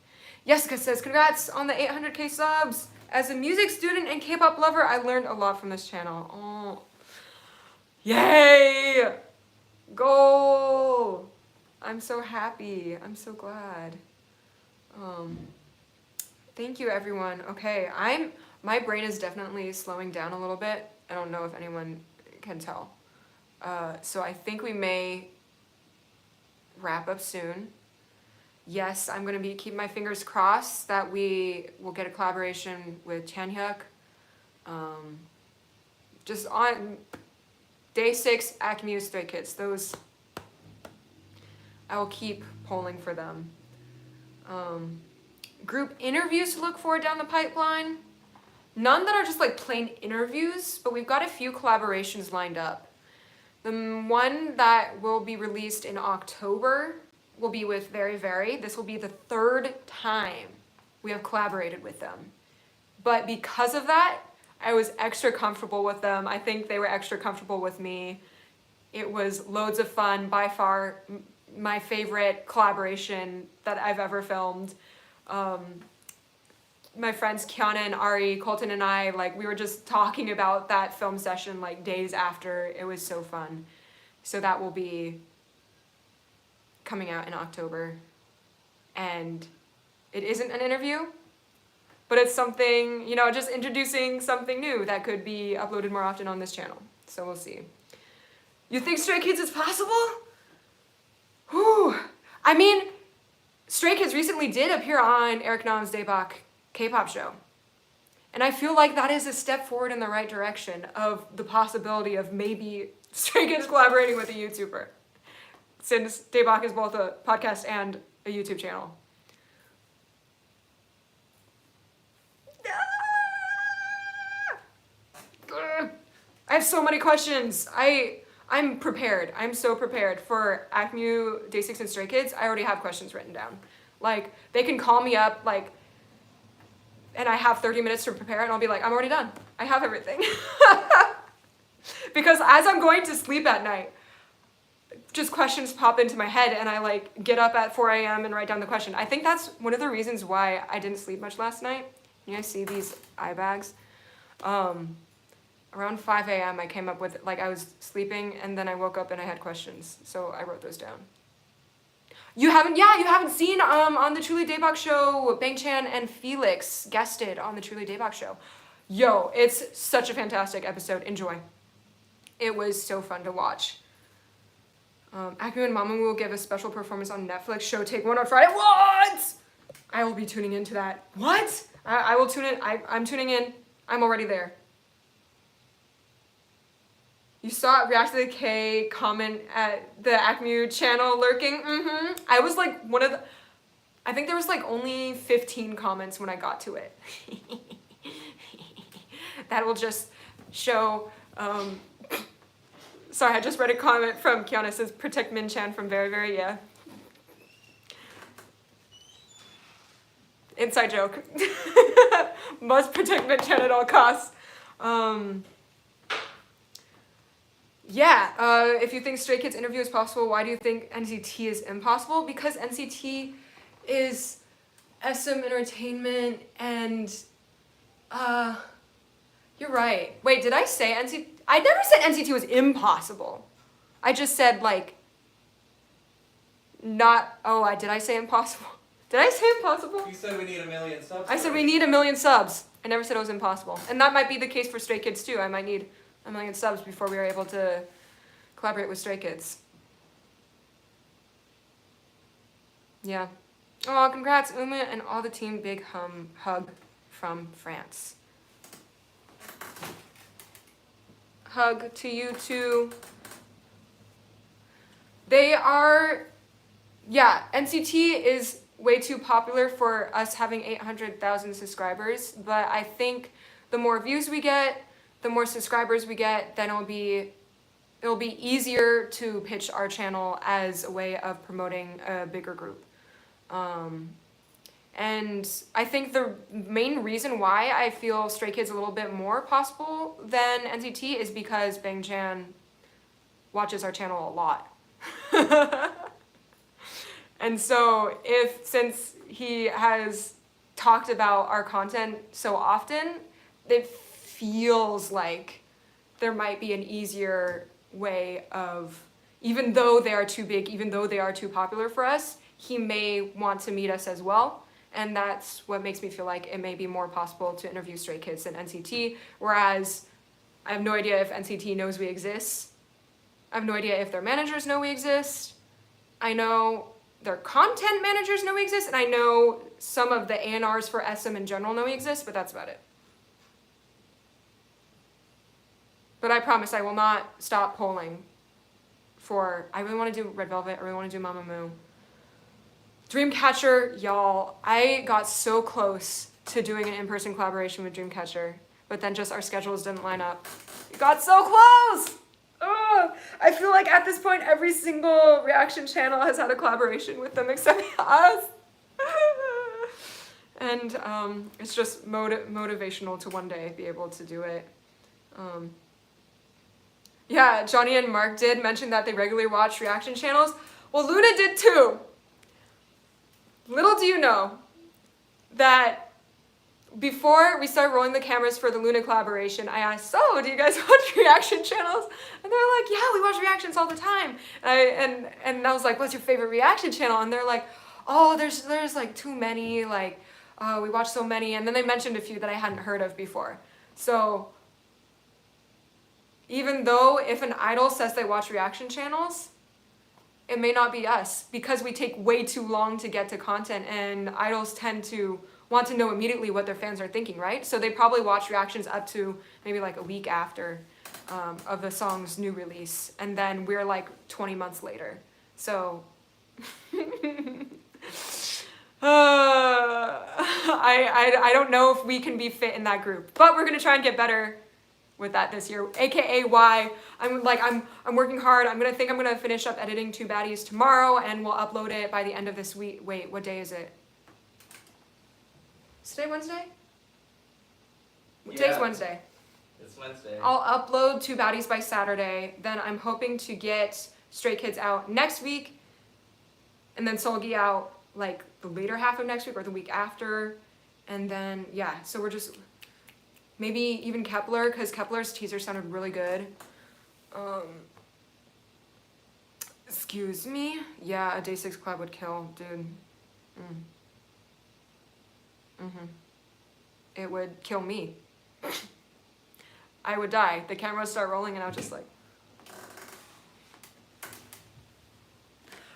Jessica says, congrats on the 800k subs. As a music student and K-pop lover, I learned a lot from this channel. Oh, yay! Goal! I'm so happy. I'm so glad. Thank you, everyone. Okay, my brain is definitely slowing down a little bit. I don't know if anyone can tell. So I think we may wrap up soon. Yes, I'm going to be keeping my fingers crossed that we will get a collaboration with Chanhyuk. Just on day 6, Acme Stray Kids. Those, I will keep polling for them. Group interviews to look for down the pipeline. None that are just like plain interviews, but we've got a few collaborations lined up. The one that will be released in October will be with Very Very. This will be the 3rd time we have collaborated with them. But because of that, I was extra comfortable with them. I think they were extra comfortable with me. It was loads of fun, by far my favorite collaboration that I've ever filmed. My friends Kiana and Ari, Colton and I, like, we were just talking about that film session like days after. It was so fun. So that will be coming out in October. And it isn't an interview, but it's something, you know, just introducing something new that could be uploaded more often on this channel. So we'll see. You think Stray Kids is possible? Whew. I mean, Stray Kids recently did appear on Eric Nam's Daebak K-pop show. And I feel like that is a step forward in the right direction of the possibility of maybe Stray Kids collaborating with a YouTuber, since Daebak is both a podcast and a YouTube channel. I have so many questions. I'm prepared. I'm so prepared for Acme, Day 6, and Stray Kids. I already have questions written down. Like, they can call me up, like, and I have 30 minutes to prepare, and I'll be like, I'm already done. I have everything. Because as I'm going to sleep at night, just questions pop into my head, and I, like, get up at 4 a.m. and write down the question. I think that's one of the reasons why I didn't sleep much last night. You guys see these eye bags? Around 5 a.m. I came up with, like, I was sleeping, and then I woke up and I had questions, so I wrote those down. You haven't seen on the Truly Daebak show, Bang Chan and Felix guested on the Truly Daebak show. Yo, it's such a fantastic episode. Enjoy. It was so fun to watch. Aku and Mamamoo will give a special performance on Netflix show Take One on Friday. What? I will be tuning into that. What? I will tune in. I'm tuning in. I'm already there. You saw it, React to the K, comment at the Acme channel lurking. I was like one of the, I think there was like only 15 comments when I got to it. That will just show, sorry, I just read a comment from Kiana, says, protect Min Chan from Very Very, yeah. Inside joke. Must protect Min Chan at all costs. Yeah, if you think Stray Kids interview is possible, why do you think NCT is impossible? Because NCT is SM entertainment and, you're right. Wait, did I say NCT? I never said NCT was impossible. I just said, like, not, did I say impossible? Did I say impossible? You said we need 1 million subs. I said we need 1 million subs. I never said it was impossible. And that might be the case for Stray Kids too. I might need 1 million subs before we are able to collaborate with Stray Kids. Yeah. Oh, congrats, Uma and all the team. Big hug from France. Hug to you too. They are, yeah, NCT is way too popular for us having 800,000 subscribers, but I think the more views we get, the more subscribers we get, then it'll be easier to pitch our channel as a way of promoting a bigger group. And I think the main reason why I feel Stray Kids a little bit more possible than NCT is because Bang Chan watches our channel a lot. And so since he has talked about our content so often, it feels like there might be an easier way of, even though they are too big, even though they are too popular for us, he may want to meet us as well. And that's what makes me feel like it may be more possible to interview Stray Kids than NCT, whereas I have no idea if NCT knows we exist. I have no idea if their managers know we exist. I know their content managers know we exist, and I know some of the A&Rs for SM in general know we exist, but that's about it. But I promise I will not stop polling for, I really want to do Red Velvet, I really want to do Mamamoo. Dreamcatcher, y'all, I got so close to doing an in-person collaboration with Dreamcatcher, but then just our schedules didn't line up. We got so close! Ugh. I feel like at this point every single reaction channel has had a collaboration with them except us. And it's just motivational to one day be able to do it. Yeah, Johnny and Mark did mention that they regularly watch reaction channels. Well, Luna did too. Little do you know that before we started rolling the cameras for the Luna collaboration, I asked, so do you guys watch reaction channels? And they're like, yeah, we watch reactions all the time. And I was like, what's your favorite reaction channel? And they're like, oh, there's like too many, like, we watch so many. And then they mentioned a few that I hadn't heard of before. So even though if an idol says they watch reaction channels, it may not be us because we take way too long to get to content, and idols tend to want to know immediately what their fans are thinking, right? So they probably watch reactions up to maybe like a week after of the song's new release, and then we're like 20 months later. So I don't know if we can be fit in that group, but we're gonna try and get better with that this year, aka why I'm working hard. I'm gonna finish up editing Two Baddies tomorrow, and we'll upload it by the end of this week. Wait, what day is it? Is today Wednesday? Yeah. Today's Wednesday. It's Wednesday. I'll upload Two Baddies by Saturday. Then I'm hoping to get Stray Kids out next week, and then Solgi out like the later half of next week or the week after, and then yeah. So we're just. Maybe even Kepler, because Kepler's teaser sounded really good. Excuse me? Yeah, a Day 6 collab would kill, dude. It would kill me. I would die. The camera would start rolling and I was just like...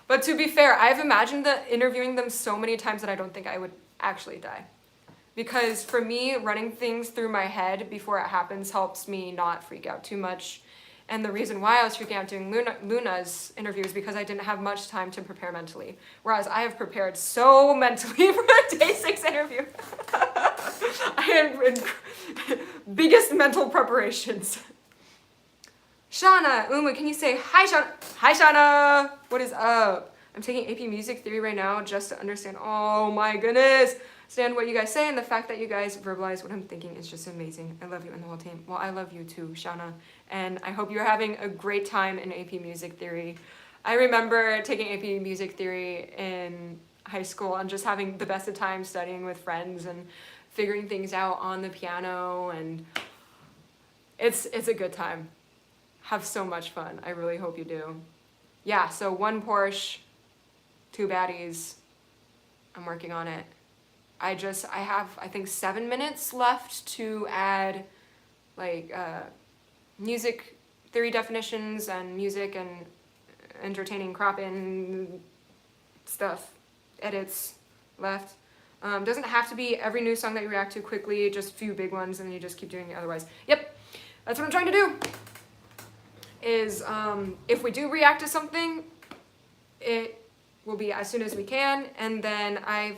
But to be fair, I've imagined interviewing them so many times that I don't think I would actually die. Because for me, running things through my head before it happens helps me not freak out too much. And the reason why I was freaking out doing Luna's interview is because I didn't have much time to prepare mentally. Whereas I have prepared so mentally for the Day 6 interview. I had biggest mental preparations. Shauna, Uma, can you say hi, Shauna? Hi, Shauna! What is up? I'm taking AP Music Theory right now just to understand. Oh my goodness! Understand what you guys say, and the fact that you guys verbalize what I'm thinking is just amazing. I love you and the whole team. Well, I love you too, Shauna. And I hope you're having a great time in AP Music Theory. I remember taking AP Music Theory in high school and just having the best of time studying with friends and figuring things out on the piano, and it's a good time. Have so much fun. I really hope you do. Yeah, so 1 Porsche, 2 baddies, I'm working on it. I have, I think, 7 minutes left to add like music theory definitions and music and entertaining crop in stuff, edits left. Doesn't have to be every new song that you react to quickly, just a few big ones, and you just keep doing it otherwise. Yep, that's what I'm trying to do. Is if we do react to something, it will be as soon as we can, and then I've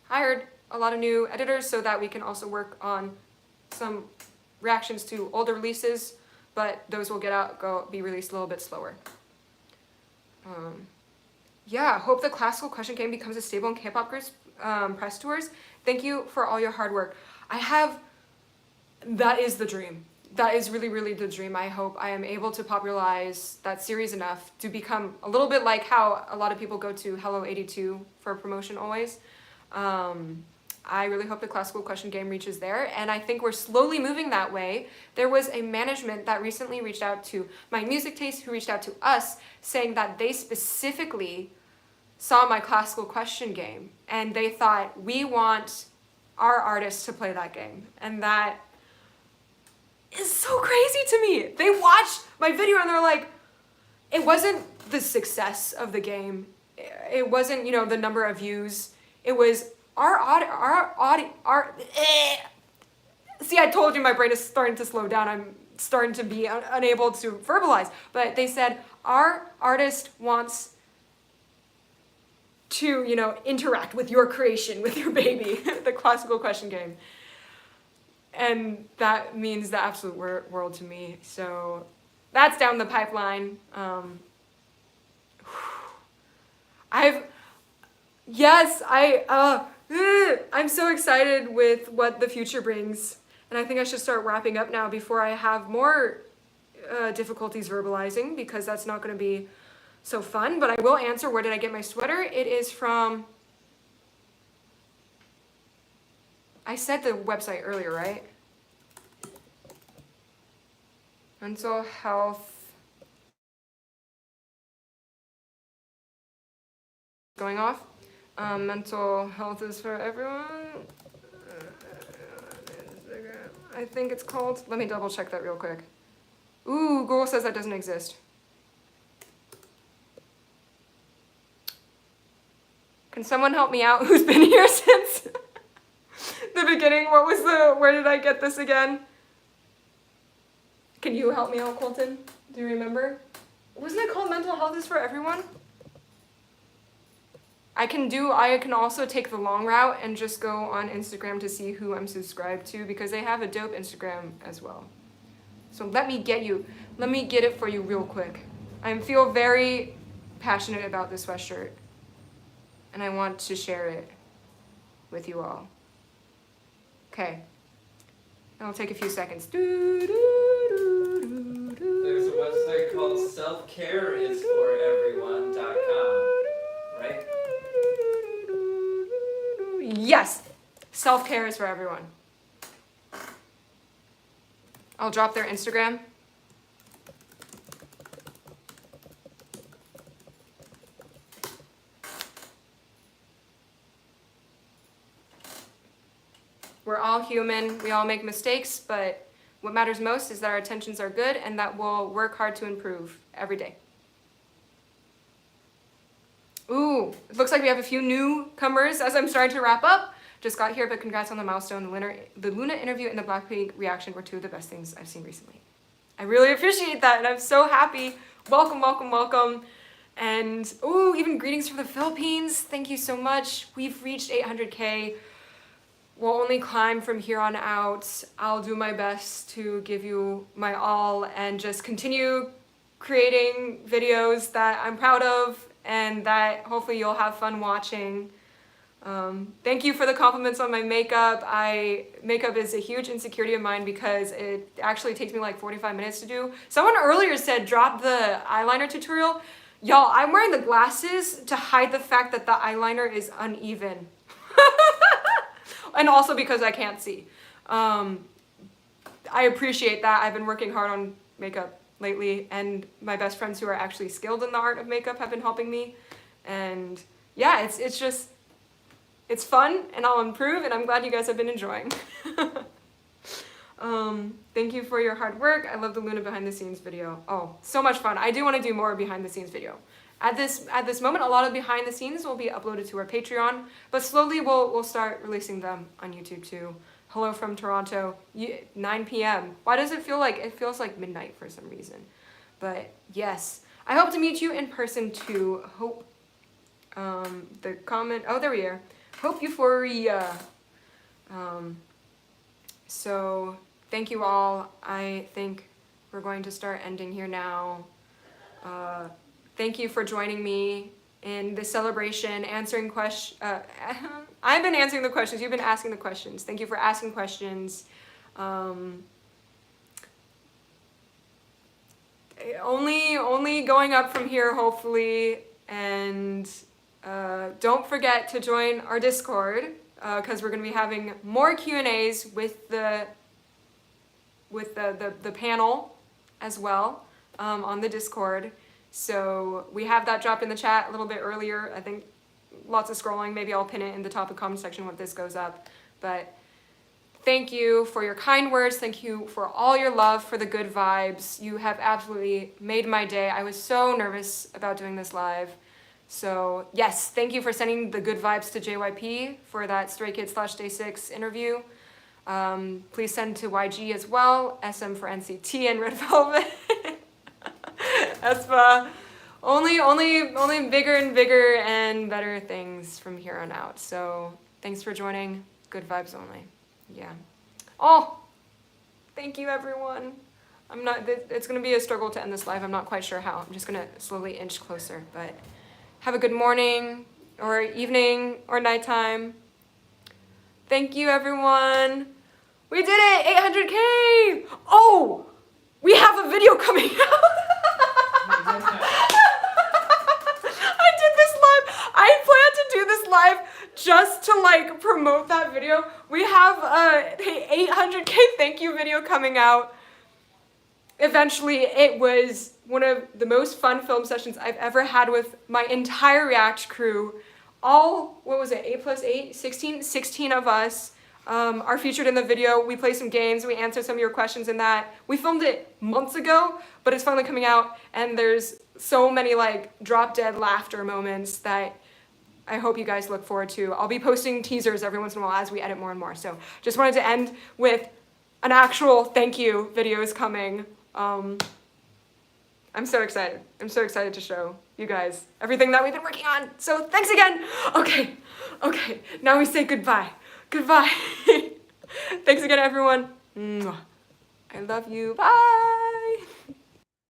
hired a lot of new editors so that we can also work on some reactions to older releases, but those will be released a little bit slower. Yeah, hope the classical question game becomes a staple in K-pop groups press tours. Thank you for all your hard work. That is the dream. That is really, really the dream. I hope I am able to popularize that series enough to become a little bit like how a lot of people go to Hello 82 for promotion always. I really hope the classical question game reaches there, and I think we're slowly moving that way. There was a management that recently reached out to my music taste, who reached out to us, saying that they specifically saw my classical question game, and they thought, we want our artists to play that game, and that is so crazy to me. They watched my video and they're like, it wasn't the success of the game, it wasn't, you know, the number of views, it was see, I told you my brain is starting to slow down. I'm starting to be unable to verbalize. But they said, our artist wants to, you know, interact with your creation, with your baby, the classical question game. And that means the absolute world to me. So that's down the pipeline. I'm so excited with what the future brings, and I think I should start wrapping up now before I have more difficulties verbalizing, because that's not going to be so fun. But I will answer, where did I get my sweater? It is from, I said the website earlier, right? Mental health. Going off. Mental health is for everyone. I think it's called. Let me double check that real quick. Ooh, Google says that doesn't exist. Can someone help me out who's been here since the beginning? Where did I get this again? Can you help me out, Colton? Do you remember? Wasn't it called Mental Health is for Everyone? I can also take the long route and just go on Instagram to see who I'm subscribed to, because they have a dope Instagram as well. So let me get it for you real quick. I feel very passionate about this sweatshirt, and I want to share it with you all. Okay. It'll take a few seconds. There's a website called selfcareisforeveryone.com, right? Yes, self-care is for everyone. I'll drop their Instagram. We're all human, we all make mistakes, but what matters most is that our intentions are good and that we'll work hard to improve every day. Ooh, it looks like we have a few newcomers as I'm starting to wrap up. Just got here, but congrats on the milestone. The Luna interview and the Blackpink reaction were two of the best things I've seen recently. I really appreciate that, and I'm so happy. Welcome, welcome, welcome. And, ooh, even greetings from the Philippines. Thank you so much. We've reached 800K. We'll only climb from here on out. I'll do my best to give you my all and just continue creating videos that I'm proud of and that hopefully you'll have fun watching. Thank you for the compliments on my makeup. Makeup is a huge insecurity of mine because it actually takes me like 45 minutes to do. Someone earlier said drop the eyeliner tutorial. Y'all, I'm wearing the glasses to hide the fact that the eyeliner is uneven. And also because I can't see. I appreciate that. I've been working hard on makeup lately, and my best friends who are actually skilled in the art of makeup have been helping me. And yeah, it's just, It's fun, and I'll improve, and I'm glad you guys have been enjoying. Thank you for your hard work. I love the Luna behind the scenes video. Oh, so much fun. I do want to do more behind the scenes video. At this moment, a lot of behind the scenes will be uploaded to our Patreon, but slowly we'll start releasing them on YouTube too. Hello from Toronto, 9 p.m. Why does it feels like midnight for some reason? But yes, I hope to meet you in person too. Hope the comment. Oh, there we are. Hope Euphoria. So thank you all. I think we're going to start ending here now. Thank you for joining me in this celebration, answering questions. I've been answering the questions. You've been asking the questions. Thank you for asking questions. Only going up from here, hopefully. And don't forget to join our Discord, because we're going to be having more Q&As with the panel as well on the Discord. So we have that dropped in the chat a little bit earlier. I think lots of scrolling. Maybe I'll pin it in the top of the comment section when this goes up. But thank you for your kind words. Thank you for all your love, for the good vibes. You have absolutely made my day. I was so nervous about doing this live. So yes, thank you for sending the good vibes to JYP for that Stray Kids /Day6 interview. Please send to YG as well, SM for NCT and Red Velvet. aespa. Only bigger and bigger and better things from here on out. So thanks for joining. Good vibes only. Yeah. Oh, thank you everyone. It's gonna be a struggle to end this live. I'm not quite sure how. I'm just gonna slowly inch closer, but have a good morning or evening or nighttime. Thank you everyone. We did it, 800K. Oh, we have a video coming out. I did this live. I plan to do this live just to like promote that video. We have a 800K thank you video coming out. Eventually, it was one of the most fun film sessions I've ever had with my entire React crew. All, what was it, 8 plus 8? 16 of us are featured in the video. We play some games, we answer some of your questions in that. We filmed it months ago, but it's finally coming out, and there's so many like drop dead laughter moments that I hope you guys look forward to. I'll be posting teasers every once in a while as we edit more and more. So just wanted to end with an actual thank you video is coming. I'm so excited. I'm so excited to show you guys everything that we've been working on. So thanks again. Okay, now we say goodbye. Goodbye. Thanks again, everyone. I love you. Bye.